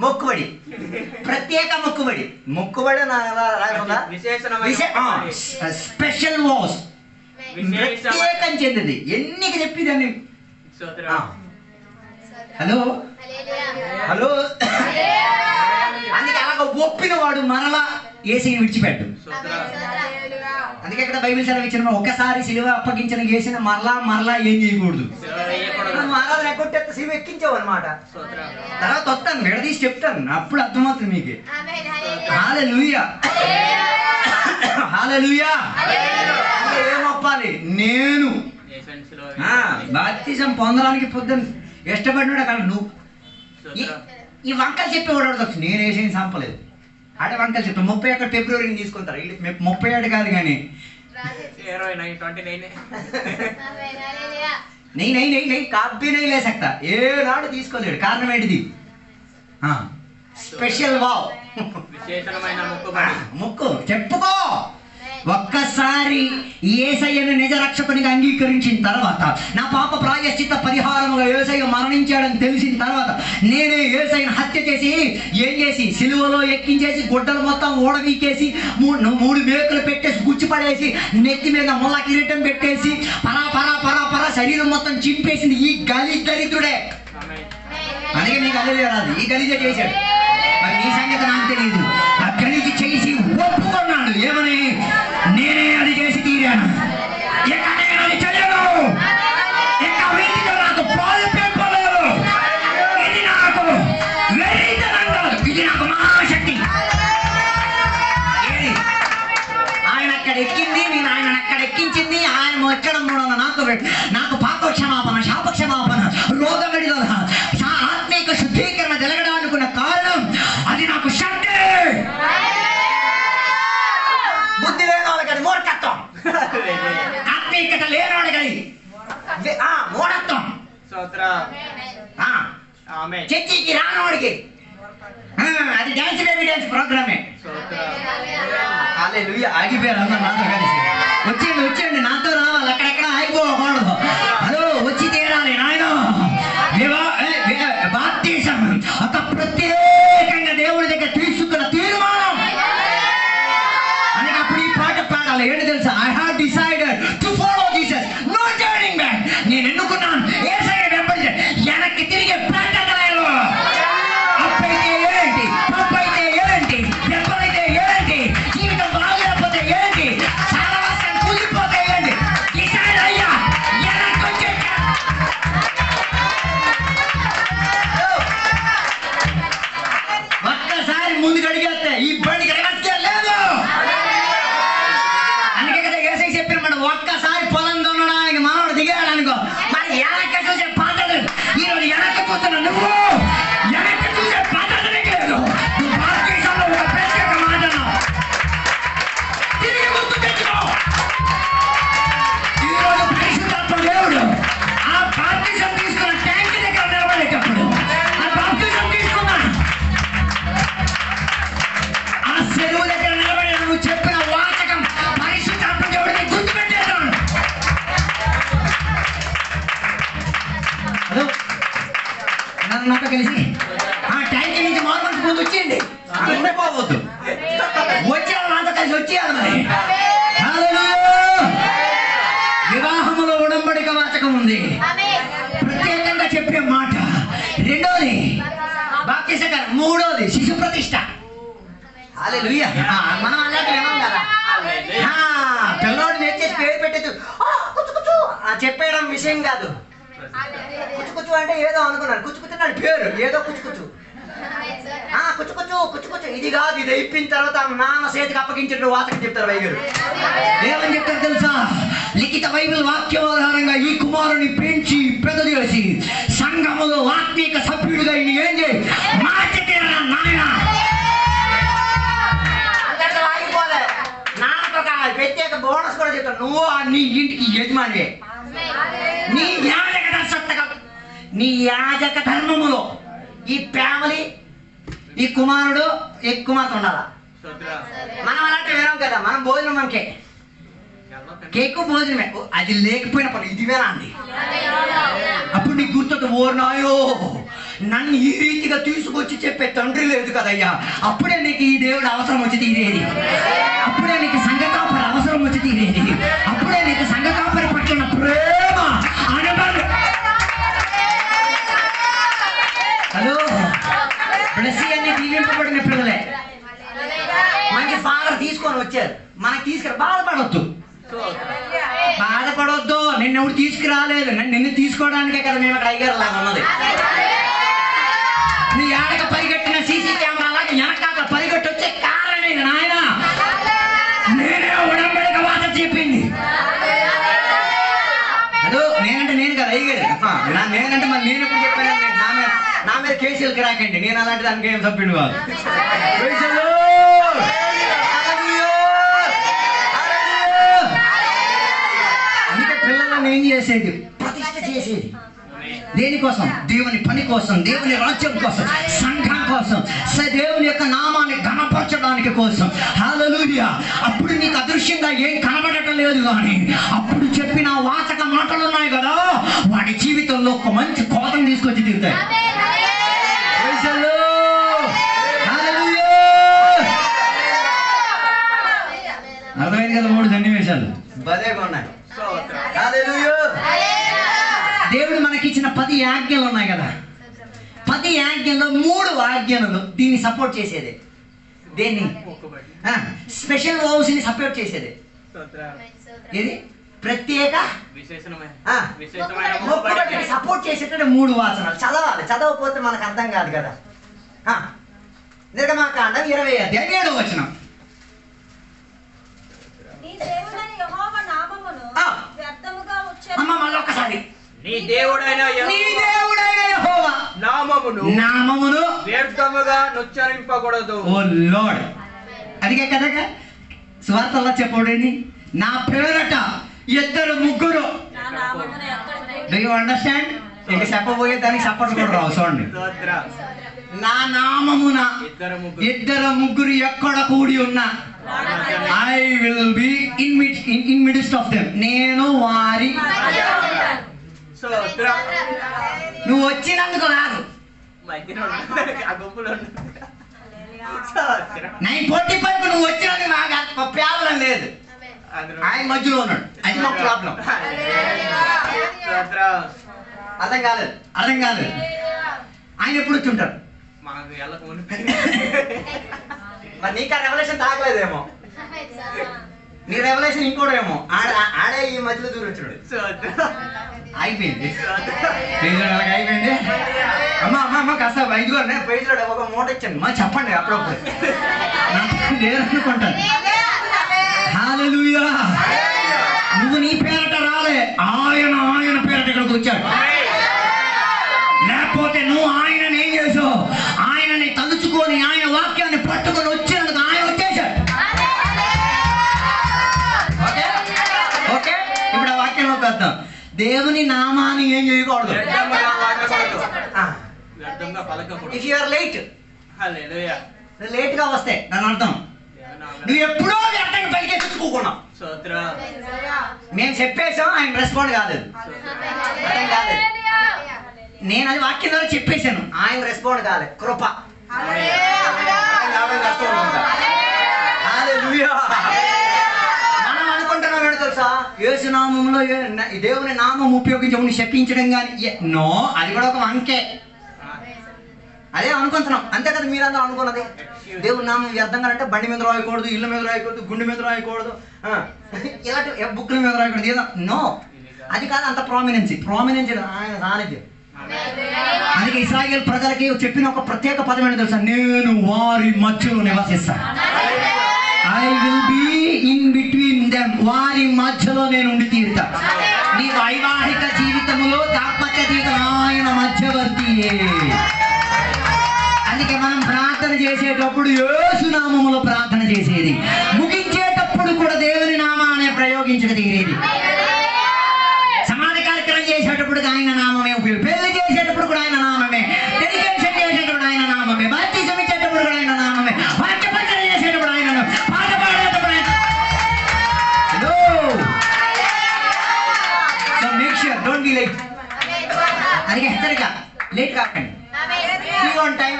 మొక్కుబడి, ప్రత్యేక మొక్కుబడి. మొక్కుబడి స్పెషల్ వాస్, ప్రత్యేకం చెందింది. ఎన్నిక చెప్పిదాన్ని. హలో హలో, అందుకే అలాగ ఒప్పిన వాడు మరలా యేసుని విడిచిపెట్టు. అందుకే ఇక్కడ బైబిల్ సెలవు ఇచ్చిన ఒకసారి సిలువ అప్పగించిన యేసుని మరలా ఏం చేయకూడదు. మరలా లేకుంటే సిలువ ఎక్కించావు అనమాట. తర్వాత వస్తాను, విడదీసి చెప్తాను, అప్పుడు అర్థమవుతుంది మీకు. హల్లెలూయా, హల్లెలూయా. ఏం ఒప్పాలి? నేను బాప్తిజం పొందడానికి పొద్దున్న ఇష్టపడినాడు. అక్కడ నువ్వు ఈ వంకలు చెప్పేవాడు. నేను వేసేది సంపలేదు అంటే వంకలు చెప్తాను. 31 ఫిబ్రవరిని తీసుకుంటారు. 37 కాదు కానీ కాపీ నై లేసక్తా ఏనాడు తీసుకోలేడు. కారణం ఏంటిది? స్పెషల్ వావ్, మొక్కు చెప్పుకో. ఒక్కసారి యేసయ్యను నిజ రక్షకునిగా అంగీకరించిన తర్వాత, నా పాప ప్రాయశ్చిత్త పరిహారముగా యేసయ్య మరణించాడని తెలిసిన తర్వాత, నేనే యేసయ్యను హత్య చేసి ఏం చేసి సిలువలో ఎక్కించేసి గుడ్డలు మొత్తం ఊడవీకేసి 3 మేకులు పెట్టేసి గుచ్చిపడేసి నెత్తి మీద ముళ్ళ కిరీటం పెట్టేసి పరా పరా పరా పరా శరీరం మొత్తం చింపేసింది ఈ దరిద్రుడే. అందుకే నీకు అదే రాదు, ఈ గలీజే చేశాడు. మరి నీ సంగతి నాకు తెలియదు. ఆ గలీజు చేసి ఒప్పుకున్నాడు. ఏమని? నేనే అది చేసి తీరాను, ఇక నేను అది చేయను, ఇక వీటిలో నాకు పాలు పెంపలేదు. ఇది నాకు వెర్రితనం కాదు, ఇది నాకు మహాశక్తి. ఆయన అక్కడ ఎక్కింది, నేను ఆయన అక్కడ ఎక్కించింది. ఆయన ఎక్కడం మూడవ నాకు పాప క్షమాపణ, శాప క్షమాపణ, రోగ విడుదల, ఆత్మీక శుద్ధీకరణ జరగడానికి ఉన్న కారణం అది నాకు శక్తి. బుద్ధి లేని వాళ్ళకి మూర్ఖత్వం, ఆత్మీకత లేని వాళ్ళకి మూఢత్వం, చర్చికి రానవాడికి అది డాన్స్ బేబీ డాన్స్ ప్రోగ్రామే. ఆగిపోయారు అన్న నాతో కలిసి. వచ్చేయండి నాతో రావాలి, అక్కడెక్కడ ఆగిపోకూడదు. హలో, వచ్చి తీరాలి నాయన. బాప్తిజం ఒక ప్రత్యేకంగా దేవుడి దగ్గర తీసుకున్న తీర్మానం. అందుకే అప్పుడు ఈ పాట పాడాలి. ఏంటి తెలుసా? I have decided to follow Jesus, no turning back. నేను ఎన్నుకున్నాను యేసయ్యను వెంబడించే. వెనక్కి తిరిగే ప్రకటన లేదు. అప్పైతే ఏంటి, పప్పైతే ఏంటి, దెబ్బలైతే ఏంటి, జీవితం బాగలేకపోతే ఏంటి, సారవాసం కూలిపోతే ఏంటి, డిసైడ్ అయ్యా వెనక్కి వచ్చే. ఒక్కసారి ముందుకు అడిగేస్తే ఈ బండికి రివర్స్ లేదు. అందుకే కదా యేసయ్య చెప్పిన మాట, ఒక్కసారి పొలం దున్నడానికి మానవుడు దిగాడు అనుకో, మరి వెనక్కి చూసే పద్ధతి. ఈరోజు వెనక్కి పోతున్నా, నువ్వు వెనక్కి చూసే పద్ధతి లేదు. నువ్వు భారతదేశంలో ఒక ప్రత్యేక మాటను తిరిగి గుర్తు తెచ్చుకో. ఈరోజు పరిశుద్ధాత్మ దేవుడు ఆ బాప్తిజం తీసుకున్న ట్యాంక్ దగ్గర నిలబడేటప్పుడు, ఆ బాప్తిజం తీసుకున్నా ఆ చెరువు దగ్గర నిలబడే నువ్వు చెప్పిన వాచకం పరిశుద్ధాత్మ దేవుడిని గుర్తు పెట్టేస్తాను. హలో, నాతో కలిసి ఆ ట్యాంక్ నుంచి మార్మల్స్ ముందు వచ్చేయండి, ఉండిపోవద్దు. వచ్చేయాలి, నాతో కలిసి వచ్చేయాలి. మరి వివాహములో ఉడంబడిక వాచకం ఉంది, ప్రత్యేకంగా చెప్పే మాట. రెండోది బాప్తిజం, మూడోది శిశు ప్రతిష్ఠ. హల్లెలూయా. మనం అలాంటి విన్నాం కదా. పిల్లోడు నేర్చేసి పేరు పెట్టచ్చు చెప్పేయడం విషయం కాదు. కుచ్చు అంటే ఏదో అనుకున్నాను, కుచ్చు నాడు పేరు ఏదో కుచ్చు కుచ్చు ఇది కాదు. ఇది అయిపోయిన తర్వాత నాన్న చేతికి అప్పగించిన వాచకం చెప్తారు వైద్యులు. ఏమని చెప్తారు తెలుసా? లిఖిత బైబిల్ వాక్యం ఆధారంగా ఈ కుమారుని పెంచి పెద్ద చేసి సంఘములో ఆత్మీక సభ్యుడిగా ఏం చేయి మార్చితేరా నాయన. ఆగిపోలే, నాన్నకు ఒక ప్రత్యేక బోనస్ కూడా చెప్తాను. నువ్వు నీ ఇంటికి యజమానివే. నీ యాజక ధర్మములో ఈ ఫ్యామిలీ, ఈ కుమారుడు, ఈ కుమార్తె ఉండాలా. మనం అలాంటి వినాం కదా. మనం భోజనం మనకే కేకు భోజనమే. అది లేకపోయినప్పుడు ఇది వేరా అండి. అప్పుడు నీకు గుర్తు, ఓ నాయో నన్ను ఈ రీతిగా తీసుకొచ్చి చెప్పే తండ్రి లేదు కదయ్యా. అప్పుడే నీకు ఈ దేవుడు అవసరం వచ్చి తీరేది. అప్పుడే నీకు సంఘకాపరి అవసరం వచ్చి తీరేది. అప్పుడే నీకు సంఘకాపరి పట్ల ప్రేమ అనుభవం. హలో, బ్లెస్సీ అన్ని దీవింపబడిన పిల్లలే. మంచి ఫాదర్ తీసుకొని వచ్చారు, మనకి తీసుకురా. బాధపడొద్దు. నిన్ను ఎవరు తీసుకురాలేదు, నిన్ను తీసుకోవడానికే కదా మేము అక్కడ అయ్యారు లాగా ఉన్నది. నీ ఆడక పరిగెట్టిన సీసీ కెమెరా లాగా వెనకాల పరిగెట్టి వచ్చే కారణమే నాయన. నేనే ఉడంబడిక వాత చెప్పింది. హలో, నేనంటే నేను కదా అయ్యాడు. నేనంటే మరి నేను ఎప్పుడు చెప్పాను? నా మీద కేసులకు రాకండి. నేను అలాంటి దానికి ఏం సభ్యుడు కాదు. అందుకే పిల్లలను ఏం చేసేది? ప్రతిష్ట చేసేది. దేనికోసం? దేవుని పని కోసం, దేవుని రాజ్యం కోసం, సంఘం కోసం, దేవుని యొక్క నామాన్ని ఘనపరచడానికి కోసం. హల్లెలూయా. అప్పుడు నీకు అదృశ్యంగా ఏం కనబడటం లేదు, కానీ అప్పుడు చెప్పిన వాచక మాటలు ఉన్నాయి కదా, వాడి జీవితంలో ఒక మంచి కోపం తీసుకొచ్చి తీరుతాయి. అర్థమైంది కదా? 3 సన్నివేశాలు భలేగా ఉన్నాయి. దేవుడు మనకిచ్చిన 10 ఆజ్ఞలు ఉన్నాయి కదా. 10 ఆజ్ఞల్లో 3 ఆజ్ఞలు దీన్ని సపోర్ట్ చేసేది. దేన్ని? స్పెషల్ వౌస్ ని సపోర్ట్ చేసేది. ఇది ప్రత్యేక సపోర్ట్ చేసేటట్టు 3 వాచనాలు చదవాలి. చదవకపోతే మనకు అర్థం కాదు కదా. నిర్గమాకాండం 20వ వచనం. అమ్మ మళ్ళీ ఒక్కసారి. నీ దేవుడైన యెహోవా నామమును వ్యర్థముగా నుచ్చరింపకూడదు. ఓ లార్డ్, అదిగే కదగా స్వార్థంలో చెప్పండి. నా పేరట 2 ముగ్గురు. Do you understand? ఇక చెప్పబోయే దానికి సపోర్ట్ కూడా రావు. చూడండి, నా నామమున 2 ముగ్గురు ఎక్కడ కూడి ఉన్నా, I will be in midst of them. నేను వారి. నువ్వు వచ్చినందుకు రాదు. 9:45 నువ్వు వచ్చినందుకు నాకు పేదలం లేదు. ఆయన మధ్యలో ఉన్నాడు. అది మా ప్రాబ్లం. అర్థం కాలేదు. ఆయన ఎప్పుడు వచ్చి ఉంటారు? మరి నీకు ఆ రెవల్యూషన్ తాగలేదేమో. నీ రెవల్యూషన్ ఇంకోటేమో. ఆడే ఈ మధ్యలో దూరం వచ్చాడు. అయిపోయింది. అయిపోయింది. అమ్మ కాస్త 5 ప్రైజ్లో ఒక మూట ఇచ్చాను. మా చెప్పండి అప్పుడప్పుడు లేదనుకుంటాను. హల్లెలూయా. నువ్వు నీ పేరట రాలే, ఆయన పేరట ఇక్కడికి వచ్చాడు. లేకపోతే నువ్వు ఆయనని ఏం చేసావు? ఆయనని తలుచుకొని ఆయన వాక్యాన్ని పట్టుకొని వచ్చినందుకు ఆయన వచ్చేసాడు. ఓకే, ఇప్పుడు ఆ వాక్యంలోకి వద్దాం. దేవుని నామాన్ని ఏం చేయకూడదు. If you are late, late గా వస్తే దాని అర్థం నువ్వు ఎప్పుడో వ్యర్థంగా పైకి తెచ్చుకోకున్నావు. మేము చెప్పేసాం, ఆయన రెస్పాండ్ కాలేదు. నేను అది వాక్యం ద్వారా చెప్పేశాను, ఆయన రెస్పాండ్ కాలేదు. కృప. మనం అనుకుంటున్నాం ఏంటో తెలుసా? యేసు నామంలో దేవుని నామం ఉపయోగించి శపించడం కానీ నో, అది కూడా ఒక వంకే. అదే అనుకుంటున్నాం, అంతే కదా మీరందరూ అనుకున్నది. దేవుని నామం వ్యర్థంగా అంటే బండి మీద రాయకూడదు, ఇళ్ళ మీద రాయకూడదు, గుండె మీద రాయకూడదు, ఇలాంటి బుక్ల మీద రాయకూడదు. ఏదో నో, అది కాదు అంత ప్రామినెన్స్ ఆయన సాన్నిధ్యం. అందుకే ఇశ్రాయేల్ ప్రజలకి చెప్పిన ఒక ప్రత్యేక పదం ఏంటో తెలుసా? నేను వారి మధ్యలో నివసిస్తాను. I will be in between them. వారి మధ్యలో నేను ఉండి తీరుతా. నీ వైవాహిక జీవితంలో దాంపత్య జీవితం ఆయన మధ్యవర్తియే. అందుకే మనం ప్రార్థన చేసేటప్పుడు యేసు నామములో ప్రార్థన చేసేది, ముగించేటప్పుడు కూడా దేవుని నామాన్ని ప్రయోగించక తీరేది. సమాధి కార్యక్రమం చేసేటప్పుడు ఆయన నామమే ఉపయోగం, పెళ్లి చేసేటప్పుడు కూడా ఆయన నామమే, డెడికేషన్ చేసేటప్పుడు ఆయన నామమే, బాప్తిజం ఇచ్చేటప్పుడు కూడా ఆయన నామమే, వాక్యపంచన చేసేటప్పుడు ఆయన నామమే, పాట పాడేటప్పుడు ఆయన. Hello, so make sure don't be late. అందుకే హెచ్చరిక, లేట్ కాకండి. Be on time,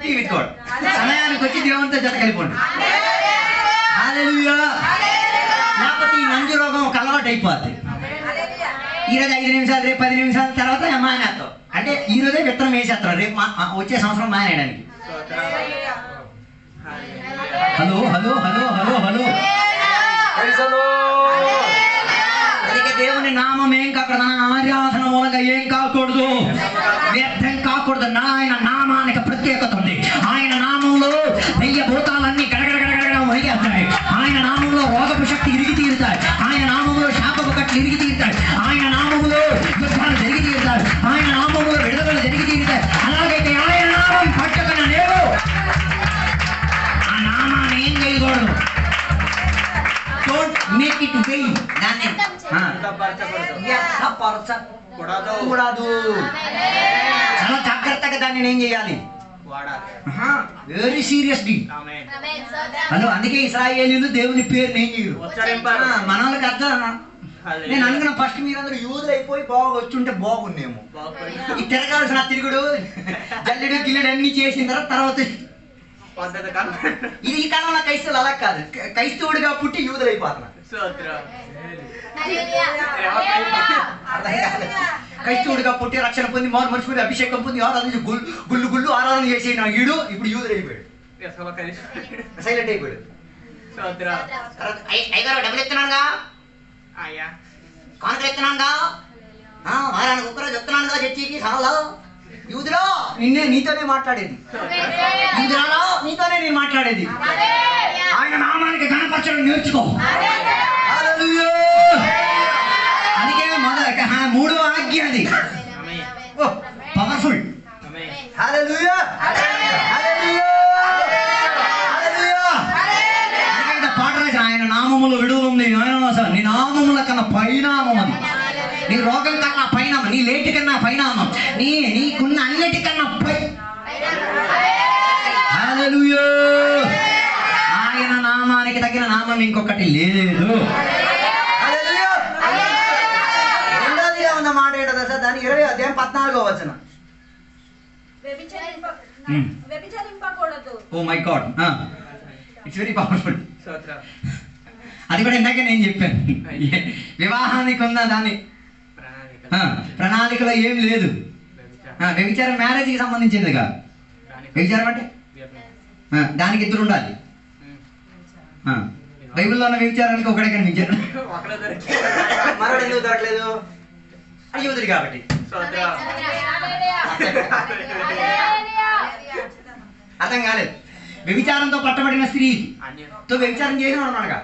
be with God. సమయానికి వచ్చి దేవునితో జత కలిపోండి. హల్లెలూయా. లేకపోతే ఈ నంజు రోగం ఒక అలవాటు అయిపోద్ది. ఈరోజు 5 నిమిషాలు, రేపు 10 నిమిషాల తర్వాత మానేస్తాం. అంటే ఈరోజే విత్తనం వేసేస్తారు, రేపు వచ్చే సంవత్సరం మానేయడానికి. Hello hello hello hello hello. అందుకే దేవుని నామం ఏం కాకూడదు, ఆరాధన మూలంగా ఏం కాకూడదు, వ్యర్థం కాకూడదు. ఆయన నామానికి ప్రత్యేకత ఉంది. ఆయన నామంలో దెయ్య భూతాలన్నీ గడగడగడగడ వణిగేస్తాయి. ఆయన నామంలో రోగపు శక్తి ఇరిగి తీరుతాయి. ఆయన నామంలో శాపపు కట్లు ఇరిగి తీరుతాయి. ఆయన నామంలో యుద్ధాలు జరిగి తీరుతాయి. ఆయన నామంలో విడుదలలు జరిగి తీరుతాయి. అలాగైతే ఆయన నామం పట్టుకున్న నేను ఆ నామాన్ని ఏం చేయకూడదు. Don't make it wait. దాన్ని వ్యర్థపరచకూడదు. చాలా జాగ్రత్తగా దాన్ని ఏం చేయాలి, వెరీ సీరియస్లీ. హలో, అందుకే ఇశ్రాయేలీయులు దేవుని పేరు ఏం చేయరు. మన వాళ్ళకి అర్థం. నేను అనుకున్నా ఫస్ట్ మీరందరూ యూదులు అయిపోయి వచ్చుంటే బాగుండేమో. ఈ తిరగాల్సిన తిరుగుడు జల్లుడు గిల్లుడు అన్ని చేసిన తర్వాత ఇది ఈ కాలంలో క్రైస్తవులు అలా కాదు. క్రైస్తవుడిగా పుట్టి యూదులు అయిపోతున్నారు. క్రైస్తవుడిగా పుట్టి రక్షణ పొంది మారు మనుషులు అభిషేకం పొంది ఆరాధన గుళ్ళు గుళ్ళు ఆరాధన చేసిన ఈడు ఇప్పుడు యూదులు అయిపోయాడు, సైలెంట్ అయిపోయాడు. అయ్యగారు డబ్బులు ఎత్తున్నానుగా, కానుకలు ఎత్తున్నానుగా, వారానికి ఒక్కరోజు చెప్తున్నానుగా చర్చికి సభలో. యూదులో నీతోనే మాట్లాడేది, యూదురాలో నీతోనే నేను మాట్లాడేది. ఆయన నామానికి ఘనపరచడం నేర్చుకో. అందుకే మూడో ఆజ్ఞ అది పవర్ఫుల్. పాట రాసి ఆయన నామములో విడుదల ఉంది. నీ నామముల కన్నా పైనామం అది. నీ రోగం కన్నా పైనామం, నీ లేటి కన్నా పైనామం, నీకున్న అన్నిటికన్నా పై. హల్లెలూయా. ఆయన నామానికి తగిన నామం ఇంకొకటి లేదు. రెండోదిగా ఉన్న మాట ఏంటో తెలుసా? దాని 20వ అధ్యాయం 14వ వచనం. Oh my God, it's very powerful. అది కూడా ఇందాక నేను చెప్పాను. వివాహానికి ఉన్న దాని ప్రణాళికలో ఏం లేదు. వ్యభిచారం మ్యారేజ్కి సంబంధించిందిగా. వ్యభిచారం అంటే దానికి ఇద్దరు ఉండాలి. బైబిల్లో ఉన్న వ్యభిచారానికి ఒకడే కనిపించారు. మరొకటి ఎందుకు దొరకలేదు? అది యూదుడు కాబట్టి. అర్థం కాలేదు. వ్యభిచారంతో పట్టబడిన స్త్రీతో వ్యభిచారం చేసిన ఉన్నాడుగా.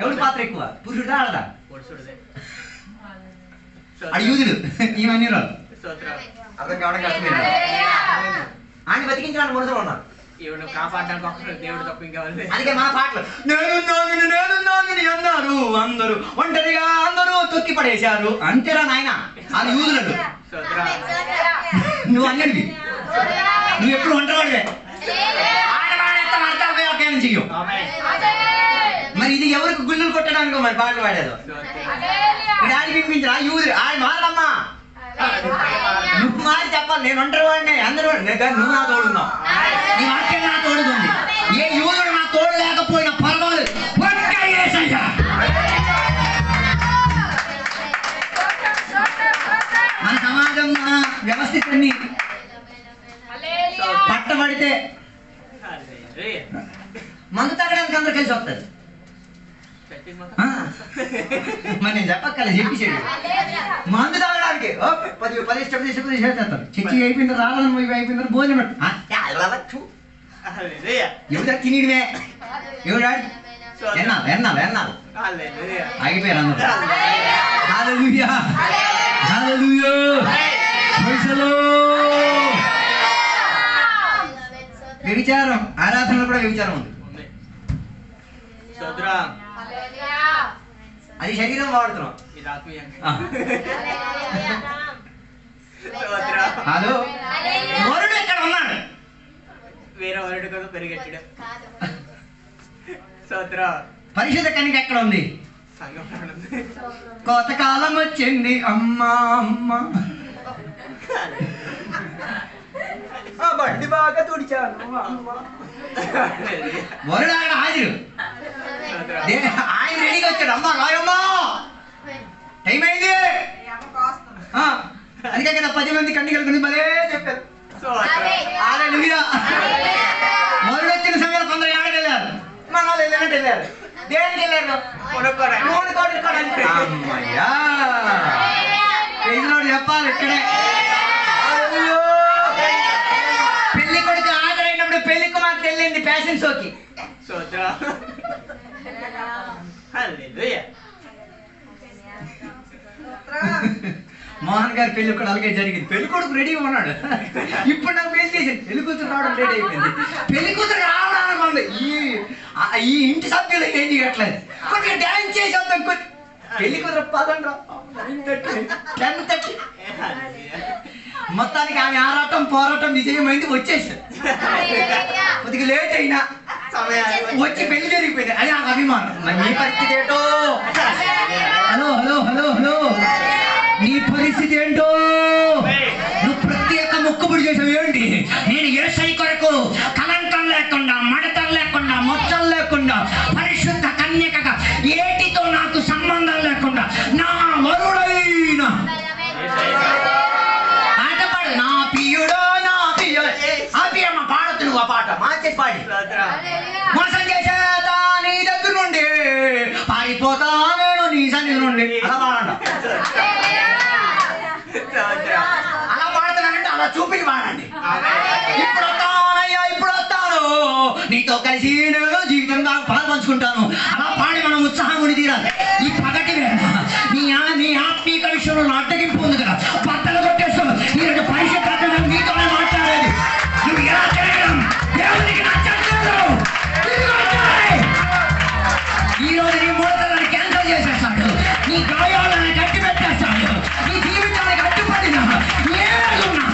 ఎవరి పాత్ర ఎక్కువ, పురుషుడా ఆడదా? అది యూదుడు, ఈమె రాదు. అర్థం కావడం కష్టమే. ఆయన బతికించడానికి మనుషులు ఉన్నారు. అందుకే మన పాటలు నేనున్నాను అన్నారు అందరూ, ఒంటరిగా అందరూ తొక్కి పడేశారు. అంతేరా నాయన, అది యూదులు. నువ్వు అన్నది, నువ్వు ఎప్పుడు ఒంటరివాడివే. చెయ్యు. మరి ఇది ఎవరికి గుళ్ళులు కొట్టడానికి మరి పాటలు పాడేదో. డాడీ వినిపించరా యూదులు ఆయన మారమ్మా. నువ్వు మారి చెప్పాలి, నేను ఒంటరి వాడిని అందరూ. నువ్వు నా తోడున్నావు, నీ వాక్యం నా తోడుతుంది. ఏ యూదుడు నా తోడు లేకపోయినా పర్వాలేదు. మన సమాజం, మన వ్యవస్థితాన్ని పట్టబడితే మందు తాగడానికి అందరూ కలిసి వస్తుంది. ఆ. మరి నేను చెప్పక్కలే చెప్పేసాడు మందు తాగడానికి ఓ, 10 స్టెప్ చేస్తారు చర్చి అయిపోయిన రాలని అయిపోయిన భోజనం పెట్టు ఎవరు తినడమే ఎవరు ఎన్నాళ్ళు ఆగిపోయారు అందరూ హల్లెలూయా హల్లెలూయా ప్రైజ్ ది లార్డ్. వ్యభిచారం ఆరాధనలో కూడా వ్యభిచారం ఉంది. అది శరీరం వాడుతున్నాం. హలో వరుడు ఎక్కడ ఉన్నాడు? వేరే వరుడు కదా పెరిగెట్టడం. పరిశుద్ధ కన్యక ఎక్కడ ఉంది? కోతకాలం వచ్చింది అమ్మా అమ్మ బండి బాగా తుడిచాను. వరుడు అక్కడ హాజరు. ఆయన రెడీగా వచ్చాడు. అమ్మా రాయమ్మా టైం అయింది. అందుకే కదా 10 మంది కన్యకల గురించి భలే చెప్పారు. హల్లెలూయా. వరుడు వచ్చిన సమయంలో కొందరు ఎక్కడికి వెళ్ళారు? మన వాళ్ళు వెళ్ళినట్టు వెళ్ళారు. దేనికి వెళ్ళారు? అమ్మయ్యా చెప్పాలి ఇక్కడే. పెళ్లి కొడుకు హాజరైనప్పుడు పెళ్లి కుమార్తె వెళ్ళింది ఫ్యాషన్ షోకి. మోహన్ గారి పెళ్లి కూడా అలాగే జరిగింది. పెళ్లి కొడుకు రెడీగా ఉన్నాడు. ఇప్పుడు నాకు పెళ్లి చేసింది. పెళ్లి కూతురు రావడం లేట్ అయిపోయింది. పెళ్లి కూతురు రావడానికి ఉంది. ఈ ఇంటి సభ్యులు ఏం చేయట్లేదు. కొద్దిగా డ్యాన్స్ చేసేద్దాం. పెళ్లి కూతురు 10:30 మొత్తానికి ఆమె ఆరాటం పోరాటం విజయమైంది. వచ్చేసారు. కొద్దిగా లేట్ అయినా వచ్చి పెళ్లి జరిగిపోయింది. అది నాకు అభిమానం. మరి నీ పరిస్థితి ఏంటో? హలో హలో హలో హలో నీ పరిస్థితి ఏంటో? నువ్వు ప్రత్యేక మొక్కుబడి చేసావు ఏంటి? నేను యేసయ్య కొరకు కలంకం లేకుండా మడతలు లేకుండా మొచ్చలు లేకుండా పరిశుద్ధ కన్యకగా ఏటితో నాకు సంబంధం లేకుండా నా వరుడైన పాట పాడు. నా పియుడో నా పియుడు అమ్మ పాడద్దు. నువ్వు ఆ పాట మార్చేసి పాడి. మోసం చేసేదా నీ దగ్గర నుండి పారిపోతా నేను నీ సన్నిధి నుండి. అలా పాడండి. అలా పాడుతున్నానంటే అలా చూపి పాడండి. ఇప్పుడు వస్తానయ్యా ఇప్పుడు వస్తాను నీతో కలిసి నేను జీవితంగా పాలు పంచుకుంటాను. అలా పాడి మనం ఉత్సాహముని తీరాలి. ఈ పగటి వేళ నీ ఆత్మీక విషయంలో అడ్డగింపు ఉంది కదా. బట్టలు కొట్టేస్తావు. ఈరోజు పరిశుద్ధంగా నీతోనే మాట్లాడేది. నువ్వు ఎలా చేయడం దేవునికి నచ్చట్లేదు. ఈరోజు నీ మూడతలను క్యాన్సల్ చేసేస్తాడు. నీ గాయాలను గట్టి పెట్టేస్తాడు. నీ జీవితానికి అడ్డుపడిన ఏదున్నా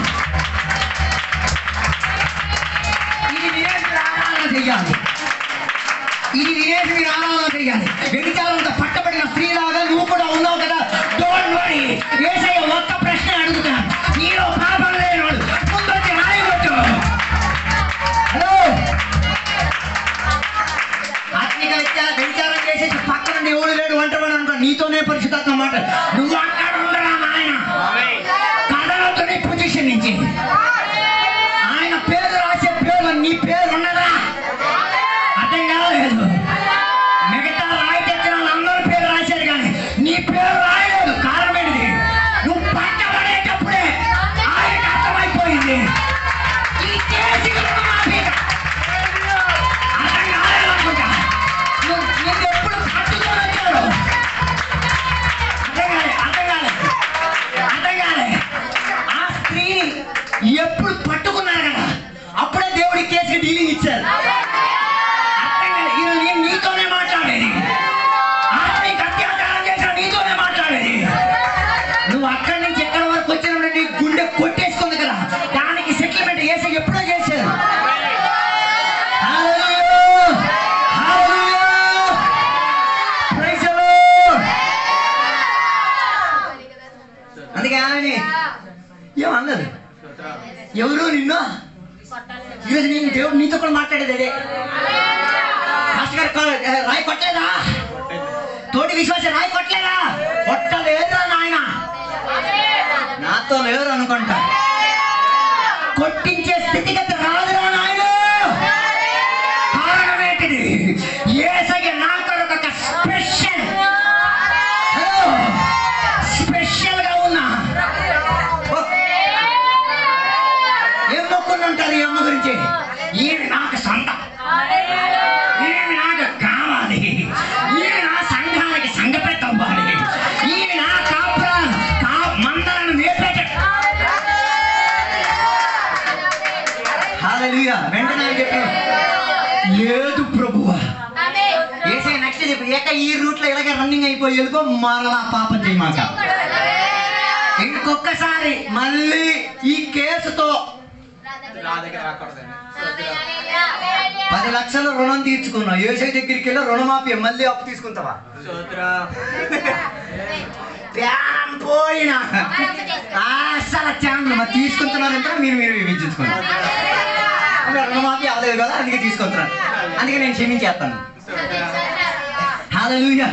ఇది వినేసి ఆరాధన చెయ్యాలి. ఇది వినేసి మీరు ఆరాధన చెయ్యాలి. వ్యభిచారంతో పట్టబడిన స్త్రీలాగా నువ్వు కూడా ఉన్నావు కదా. Don't worry. యేసయ్య ఒక్క ప్రశ్న అడుగుతాను. నీలో పాపం లేనివాడు ముందొచ్చి రాయబట్టు. హలో ఆత్మిక వ్యభిచారం చేసేసి పక్కన ఎవడు లేడు వంటవాడు అనుకో. నీతోనే పరిశుద్ధాత్మ మాట. నువ్వు అక్కడ ఉండరా నాయన. కదలొద్దు నీ పొజిషన్ నుంచి. ఆయన పేరు రాసే పేరు నీ పేరు ఉన్నదా? అర్థం కాలేదు. మిగతా రాయి తెచ్చిన అందరూ పేరు రాశారు కానీ నీ పేరు రాయలేదు. కారణం ఏంటిది? నువ్వు పట్టబడేటప్పుడే ఆయనకు అర్థమైపోయింది. ఈ చేసి అర్థం కాలేదు అనుకుంటా. నువ్వు ఎప్పుడు పట్టుకొని వచ్చాడు. అర్థం కాలే. ఆ స్త్రీని ఎప్పుడు పట్టుకున్నారు కదా అప్పుడే దేవుడి కేసుకి డీలింగ్ ఇచ్చారు. ఈరోజు నేను నీతోనే మాట్లాడేది. ఆత్మీక అత్యాచారం చేసిన నీతోనే మాట్లాడేది. నువ్వు అక్కడి నుంచి ఎక్కడి వరకు వచ్చినప్పుడు నీ గుండె కొట్టేసుకుంది కదా. దానికి సెటిల్మెంట్ చేసి ఎప్పుడో చేశారు. అందుకే ఆమె ఏమన్నది? ఎవరు నిన్ను ఈరోజు నేను దేవుడు నీతో కూడా మాట్లాడేది అదే. రాయి కొట్టలేదా? తోటి విశ్వాస రాయి కొట్టలేదా? కొట్టలేదురా నాయన. నాతో లేరు అనుకుంటా. కొట్టించే స్థితిగతి రాదురా నాయన. కారణం ఏంటిది? యేసయ్య నా కొరకు ఒక స్పెషల్ ఈ రూట్ లో ఇలాగే రన్నింగ్ అయిపోయి వెళ్ళిపో, మరలా పాపం చేయమాక. ఇంకొకసారి మళ్ళీ ఈ కేసుతో 10 లక్షలు రుణం తీర్చుకున్నావు, యేసయ్య దగ్గరికి వెళ్ళి రుణమాఫీ, మళ్ళీ అప్పు తీసుకుంటావా? ప్రాణం పోయినా అసలు ఛాన్స్ మరి తీసుకుంటున్నారంటే మీరు విభజించుకోండి. రుణమాఫీ అవ్వలేదు కదా, అందుకే తీసుకుంటున్నాను, అందుకే నేను క్షమించేస్తాను. హల్లెలూయా,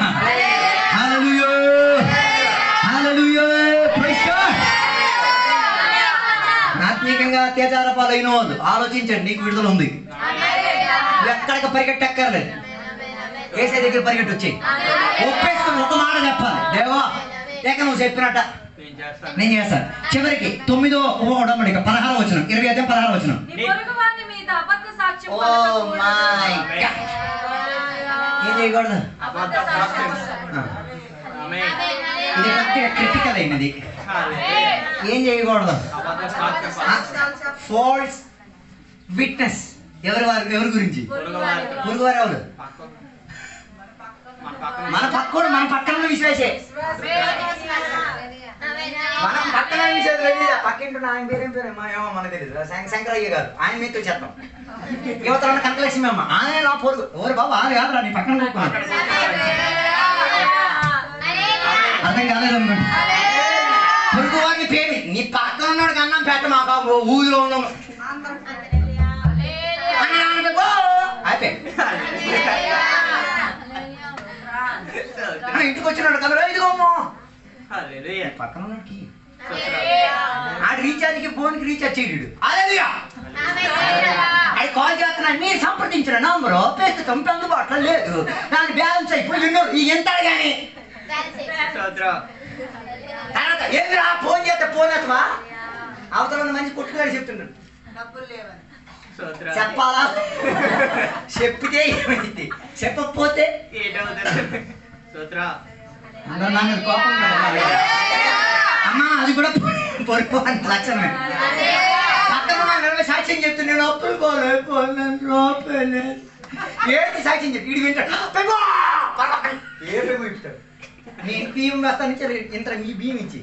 హల్లెలూయా, హల్లెలూయా, ప్రైజ్ గాడ్. ఆత్మీయంగా అత్యాచార పాలైన వాళ్ళు ఆలోచించండి, నీకు విడుదల ఉంది. ఎక్కడికి పరిగెట్టక్కర్లేదు, యేసయ్య దగ్గర పరిగెట్టి వచ్చి ఒప్పేసుకుని ఒక మాట చెప్పాలి, దేవా లేక నువ్వు చెప్పినట్ట నేను చేస్తాను. చివరికి 9వ ఉడంబడిక 16వ వచనం, 20 వచనం. ఓ మై గాడ్, ఏం చేయకూడదు, ఇది కొద్దిగా క్రిటికల్ అయినది. ఏం చేయకూడదు, ఫాల్స్ విట్నెస్. ఎవరి గురించి? పొరుగువారు ఎవరు? మన పక్కన విశ్వాసే, మనం పక్కన పక్కింటు ఆయన పేరేం పేరు ఏమో మనకు తెలియదు, శంకరయ్య గారు, ఆయన మీతో చెప్తాం. యువతల కనకలక్ష్మి అమ్మ, ఆయన నా పొరుగు. ఎవరు బాబు? అది కాదురా, నీ పక్కన కూర్చున్నాడు. అర్థం కాలేదనుకోండి. పొరుగు వారిని పేరు, నీ పక్కన ఉన్నాడు కన్నా పెట్ట మాకు ఊరిలో ఉన్నాము ఇంటికి వచ్చినాడు కదా, ఇదిగోమ్మో పక్కన ఉన్నాడు, ఆడి రీఛార్జ్కి ఫోన్కి రీఛార్జ్ చేయడు. అదేగా అది కాల్ చేస్తున్నా, మీరు సంప్రదించిన నంబరు ప్రస్తుతం అందుబాటులో లేదు, దాని బ్యాలెన్స్ అయిపోయి ఎంత కానీ తర్వాత ఏమిరా ఫోన్ చేస్తే ఫోన్ ఎత్తవా? అవతల ఉన్న మంచి పుట్టుగాడు చెప్తున్నాడు, చెప్పాలా? చెప్పితే ఏమైంది, చెప్పకపోతే కోపం. అమ్మా అది కూడా పొరుగు లక్షణమే. పక్కన సాక్ష్యం చెప్తున్నాను, అప్పులు పోలేదు ఏంటి సాక్ష్యం చెప్పి ఇటు వింటాడు, ఏ ప్రేమ ఇస్తాడు. నేను బియ్యం వేస్తాను ఇంత మీ బియ్యం ఇచ్చి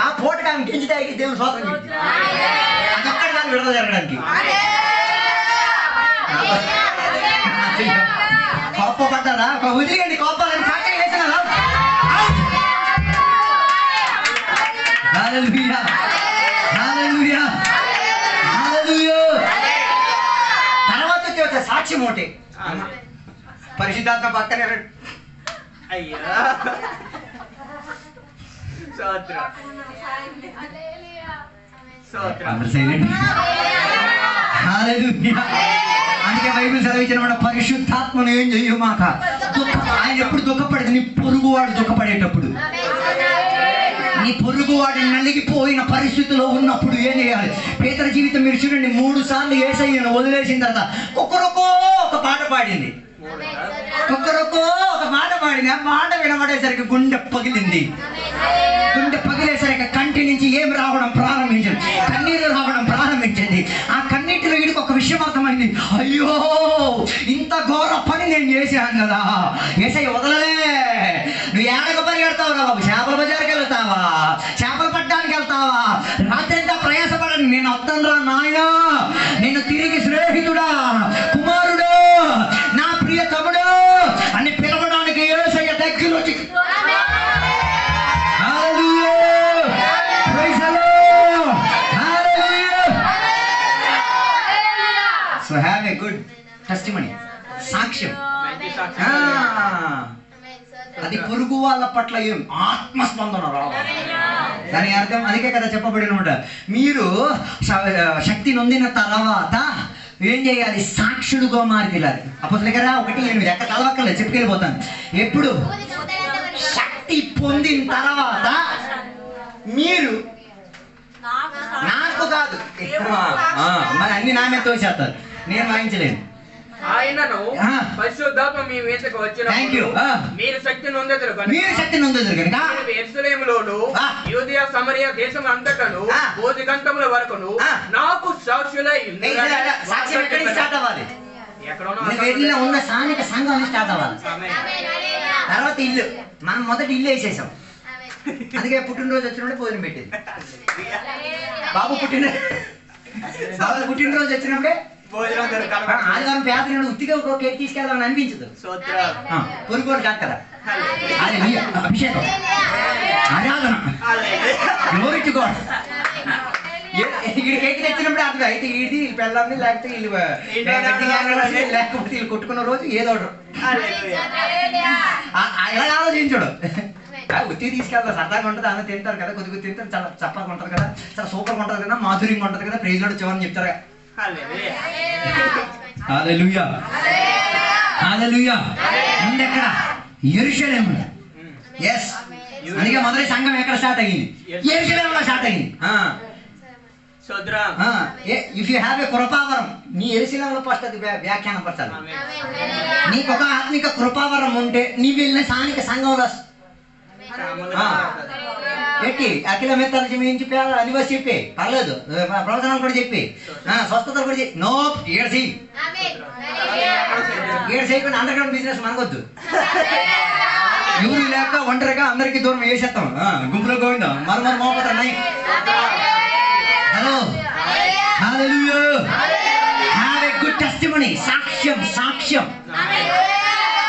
ఆ పూటగా గింజి తాగి దేవుని స్వాతంత్రం చెప్పి అక్కడ దాన్ని విడుదల జరగడానికి. కోపపడ్డా వదిలిగండి, కోపాలని సాక్ష్యం చేసిన హల్లెలూయా, హల్లెలూయా, హల్లెలూయా. తర్వాత వచ్చే సాక్ష్యం ఒకటి, పరిశుద్ధాత్మ పక్కనే అయ్యా అందుకే బైబిల్ చదివించిన పరిశుద్ధాత్మను ఏం చెయ్యమాక. ఆయన ఎప్పుడు దుఃఖపడేది, నీ పొరుగువాడు దుఃఖపడేటప్పుడు, నీ పొరుగువాడు నలిగిపోయిన పరిస్థితిలో ఉన్నప్పుడు ఏం చేయాలి? పేతురు జీవితం మీరు చూడండి, 3 సార్లు యేసయ్యను వదిలేసిన తర్వాత కుక్కరొకో ఒక పాట పాడింది. కుక్కరొకో ఒక మాట పాడింది. ఆ మాట వినబడేసరికి గుండె పగిలింది. గుండె పగిలేసరికి కంటి నుంచి ఏం రావడం ప్రారంభించింది, కన్నీరు రావడం ప్రారంభించింది. ఆ కన్నీటిలో వీడికి ఒక విషయం అర్థమైంది, అయ్యో ఇంత ఘోర పని నేను చేశాను కదా. యేసయ్య వదలలే, నువ్వు ఏడక పరిగెడతావు రా బాబు, చేపల బజార్కి వెళ్తావా, చేపలు పట్టడానికి వెళ్తావా, రాత్రి అంతా ప్రయాసపడని నేను వద్దాను రా నాయనా, నేను తిరిగి స్నేహితుడా, కుమారుడు, నా ప్రియ తమ్ముడు అని పిలవడానికి యేసయ్య దగ్గర వచ్చి So have a good testimony, సాక్ష్యం. అది పొరుగు వాళ్ళ పట్ల ఏం ఆత్మస్పందన రావాలి, దాని అర్థం అందుకే కదా చెప్పబడినమాట. మీరు శక్తి నొందిన తర్వాత ఏం చేయాలి? సాక్షుడుగా మారిపోయాలి. అపోస్తలుల కార్యాలు 1:8 ఎక్కడ చదవక్కర్లేదు, చెప్పుకెళ్ళిపోతాను. ఎప్పుడు శక్తి పొందిన తర్వాత మీరు నాకు కాదు, మరి అన్ని నా మీద తోసేస్తారు, నేను వాయించలేను. ఆయనను పరిశుద్ధాత్మ మీ మీదకు వచ్చినప్పుడు మీరు శక్తి నొందెదరు కనుక యెరూషలేములోను యూదయ సమరయ దేశం అంతటను బోధిగంతముల వరకును నాకు సాక్షులై సాక్ష్యం ఎక్కడి నుంచి స్టార్ట్ అవ్వాలి? వెళ్ళిలో ఉన్న స్థానిక సంఘం స్టార్ట్ అవ్వాలి. తర్వాత ఇల్లు, మనం మొదటి ఇల్లు వేసేసాం. అందుకే పుట్టినరోజు వచ్చినప్పుడే భోజనం పెట్టేది. బాబు పుట్టినరోజు వచ్చినప్పుడే ఆదివారం పేదలు ఉత్తిగా ఒక కేక్ తీసుకెళ్దామని అనిపించదు. పొరుగుడు కాదు కదా. అభిషేకం, ఆరాధన, గ్లోరీ టు గాడ్. కేక్ తెచ్చినప్పుడే అర్థం అయితే ఇది పెళ్ళాన్ని లేకపోతే లేకపోతే వీళ్ళు కొట్టుకున్న రోజు ఏదో ఎలా ఆలోచించడు. ఉత్తి తీసుకెళ్తా సరదాగా ఉంటుంది, ఆమె తింటారు కదా, కొద్దిగా తింటారు, చాలా చప్పగా ఉంటుంది కదా, చాలా సూపర్గా ఉంటుంది కదా, మాధుర్యంగా ఉంటుంది కదా, ప్రైజ్ లోడ్ చివరని చెప్తారు. హల్లెలూయా హల్లెలూయా. ఎక్కడ? యెరూషలేములో. yes, అందుకే మొదటి సంఘం ఎక్కడ స్టార్ట్ అయ్యింది? యెరూషలేములో స్టార్ట్ అయ్యింది. ఇఫ్ యూ హ్యావ్ ఏ కృపావరం, నీ యెరూషలేములో ఫస్ట్ అది వ్యాఖ్యానం పరచాలి. నీకు ఒక ఆత్మిక కృపావరం ఉంటే నీ వెళ్ళిన స్థానిక సంఘంలో పెట్టి అఖిల మెత్తాలు చూపించి అనివాసి చెప్పి పర్లేదు, ప్రవచనాలు కూడా చెప్పి స్వస్థతలు కూడా చెప్పి. నో ఏడ్చి చేయకుండా అండర్ గ్రౌండ్ బిజినెస్ మనకొద్దు. ఎవరు లేక ఒంటరిగా అందరికి దూరం వేసేస్తాం, గుంపులో గోవిందా మరో మోపతారు నై. Hello hallelujah. Have a good testimony. సాక్ష్యం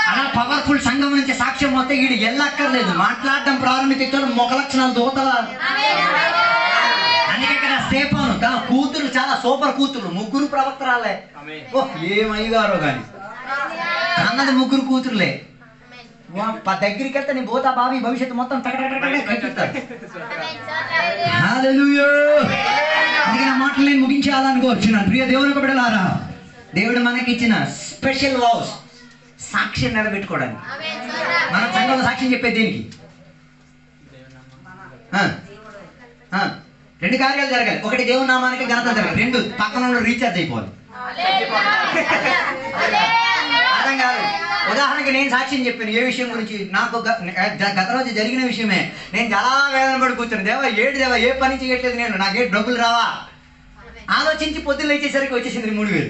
అలా పవర్ఫుల్ సంఘం నుంచి సాక్ష్యం వస్తే వీడు ఎల్లక్కర్లేదు, మాట్లాడడం ప్రారంభించాడు. ముఖ లక్షణాలు దూతల. అందుకే కదా స్టెఫాను తన కూతురు చాలా సూపర్ కూతురు, ముగ్గురు ప్రవక్తరాలే. ఏమయ్యారో కానీ అన్నది ముగ్గురు కూతురులే. దగ్గరికి వెళ్తే నీ భూత భావి భవిష్యత్తు మొత్తం కట్టిస్తాడు. హల్లెలూయా. అందుకే నా మాటలు నేను ముగించాలనుకోవచ్చున్నాను. ప్రియ దేవుని బిడ్డలారా, దేవుడు మనకి ఇచ్చిన స్పెషల్ వావ్స్ సాక్ష్యం నిలబెట్టుకోవడానికి. మనం సంఘంలో సాక్ష్యం చెప్పేది దీనికి రెండు కార్యాలు జరగాలి. ఒకటి దేవుని నామానికి ఘనత జరగాలి, రెండు పక్కన రీఛార్జ్ అయిపోవాలి. అర్థం కాదు. ఉదాహరణకి నేను సాక్ష్యం చెప్పాను ఏ విషయం గురించి, నాకు గత రోజు జరిగిన విషయమే. నేను చాలా వేదన పడి కూర్చున్నాను. దేవా ఏ పని చేయట్లేదు నేను, నాకే డబ్బులు రావా ఆలోచించి పొద్దున్న లేచేసరికి వచ్చేసింది 3000.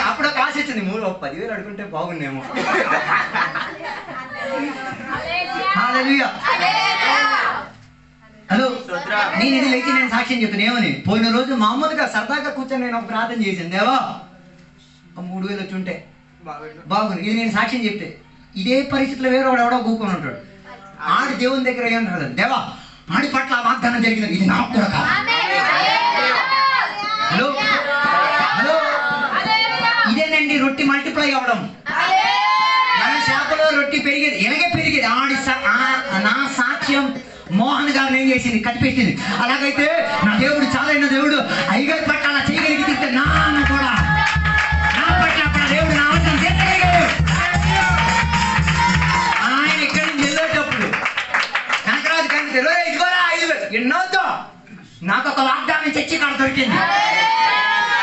అప్పుడు ఒక ఆశ వచ్చింది, 10,000 అడుగుంటే బాగుండేమో. హలో, నేను ఇది లేచి నేను సాక్ష్యం చెప్తాను ఏమని. పోయిన రోజు మామూలుగా సరదాగా కూర్చొని నేను ఒక ప్రార్థన చేశాను. దేవా 3,000 వచ్చి ఉంటే బాగుంది. ఇది నేను సాక్ష్యం చెప్తే ఇదే పరిస్థితిలో వేరే వాడు ఎవడో కూకొని ఉంటాడు. ఆడి దేవుని దగ్గర ఏమంటారు, దేవా ఆడి పట్ల వాగ్దానం జరిగింది, ఇది నాకు కూడా కాదు. హలో హలో, ఇదేనండి రొట్టి మల్టిప్లై అవ్వడం. మన శాఖలో రొట్టి పెరిగేది, ఎలాగే పెరిగేది. నా సాక్ష్యం మోహన్ గారు ఏం చేసింది, కట్టిపెట్టింది. అలాగైతే నా దేవుడు చాలైన దేవుడు అయ్యగారి పట్ల అలా చేయగలిగితే నాన్న కూడా నా పట్ల అక్కడ దేవుడు నా అవసరం చేర్చగలిగాడు. ఆయన ఇక్కడి నుంచి వెళ్ళేటప్పుడు కనకరాజు కంటే ఇదిగోరా 5,000 ఎన్నోద్దు, నాకు ఒక వాగ్దానం చచ్చి కాడ దొరికింది.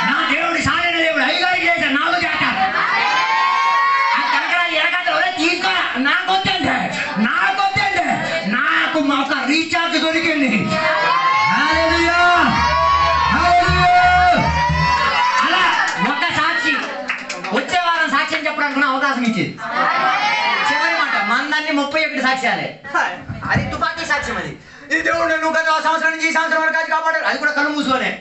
నా దేవుడు సాలైన దేవుడు అయ్యగారికి చేశాడు, నాలుగు చేస్తాడు. కనకరాజు ఎరగదు తీసుకోరా, నాకొద్దండి నాకు ఒక రీఛార్జ్ దొరికింది. అలా ఒక సాక్షి వచ్చే వారం సాక్ష్యం చెప్పడానికి అవకాశం ఇచ్చేది. చివరి మాట మందాన్ని 31 సాక్ష్యాలే. అది తుపాకీ సాక్ష్యం. అది ఈ దేవుడు నువ్వు గత సంవత్సరం నుంచి ఈ సంవత్సరం వరకు అది కాపాడాడు. అది కూడా కళ్ళు మూసుకోలే.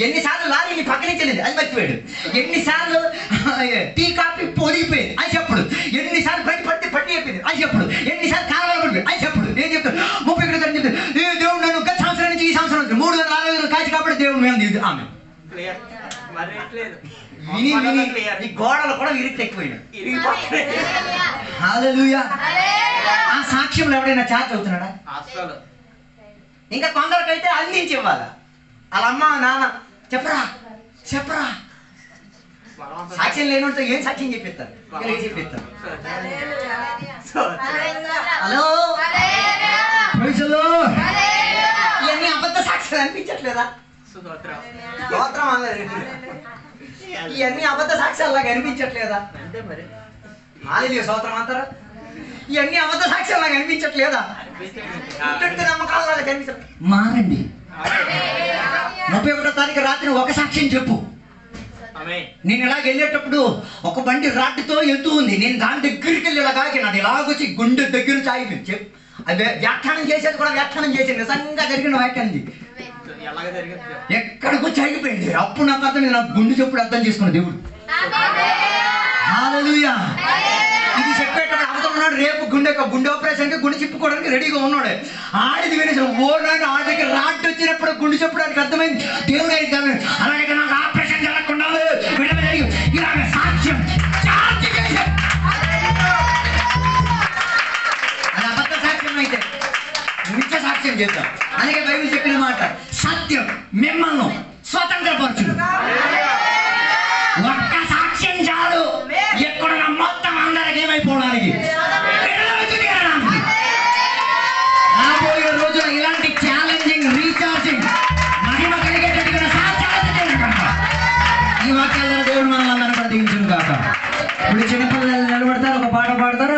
ఎన్నిసార్లు లారీ పక్కన చెల్లింది, అది మర్చిపోయాడు. ఎన్నిసార్లు టీ కాఫీ పొడిగిపోయింది, అది చెప్పుడు. ఎన్నిసార్లు బయట పడితే పట్టి అయిపోయింది, అది చెప్పుడు. ఎన్నిసార్లు కాలువలు పడిపోయింది, అది చెప్పుడు. నేను చెప్తాను 31 చెప్తాను. ఏ దేవుడు నన్ను గత సంవత్సరం నుంచి ఈ సంవత్సరం నుంచి 340 కాచి కాబట్టి దేవుడు మేము ఆమె విని ఈ గోడలు కూడా విరిగి ఎక్కువైనాయి. హల్లెలూయా. ఆ సాక్ష్యంలో ఎవడైనా చార్జ్ అవుతున్నాడా? ఇంకా కొందరికైతే అందించి ఇవ్వాలి. వాళ్ళ అమ్మ నాన్న చెప్పరా సాక్ష్యం లేనితో ఏం సాక్ష్యం చెప్పిస్తారు, చెప్పిస్తారు. హలో, ఇవన్నీ అబద్ధ సాక్ష్యాలు అనిపించట్లేదా? స్తోత్రం అన్నది. ఇవన్నీ అబద్ధ సాక్ష్యాల్లాగా అనిపించట్లేదా? హల్లెలూయా, స్తోత్రం అంటారా? ఇవన్నీ అబద్ధ సాక్ష్యాల్లాగా అనిపించట్లేదా? నమ్మకాలలాగా కనిపించట్లేదు. మారండి. 31వ తారీఖు రాత్రి ఒక సాక్ష్యం చెప్పు. నేను ఇలాగ వెళ్ళేటప్పుడు ఒక బండి రాడ్డుతో వెళ్తూ ఉంది. నేను దాని దగ్గరికి వెళ్ళి ఇలాగా నాది ఇలాగొచ్చి గుండె దగ్గర చాయిపోయింది. చెప్పు, అది వ్యాఖ్యానం చేసేది కూడా వ్యాఖ్యానం చేసింది, నిజంగా జరిగిన వ్యాఖ్యానం. ఎక్కడికి వచ్చి ఆగిపోయింది. అప్పుడు నాకు అర్థం, నాకు గుండె చెప్పుడు అర్థం చేసుకున్న దేవుడు. హల్లెలూయా. ఇది చెప్పేటప్పుడు అవతల ఉన్నాడు, రేపు గుండె ఆపరేషన్కి గుండె చెప్పుకోవడానికి రెడీగా ఉన్నాడు. ఆడిది వినేసి ఓనాడు ఆ దగ్గర రాడ్డు వచ్చినప్పుడు గుండె చెప్పడానికి అర్థమైంది. దేవుడు అయితే అలాగే నాకు ఆపరేషన్ జరగకుండా విడుదల జరిగి ఇలాగ సాక్ష్యం అది అబద్ధ సాక్ష్యం అయితే నిత్య సాక్ష్యం చేద్దాం. అలాగే బైబిల్ చెప్పిన మాట, సత్యం మిమ్మల్ని స్వతంత్రపరచును. ఒక్క సాక్ష్యం చాలు ఎక్కడున్న మొత్తం అందరికి ఏమైపోవడానికి, రాబోయే రోజున ఇలాంటి ఛాలెంజింగ్ రీఛార్జింగ్ మహిమ కలిగేటట్టుగా సాక్ష్యాలు ఈ వాక్యాలను దేవుడు మనల్ని అందరూ కూడా దీవించును కాక. ఇప్పుడు చిన్నపిల్లలు నిలబడతారు, ఒక పాట పాడతారు.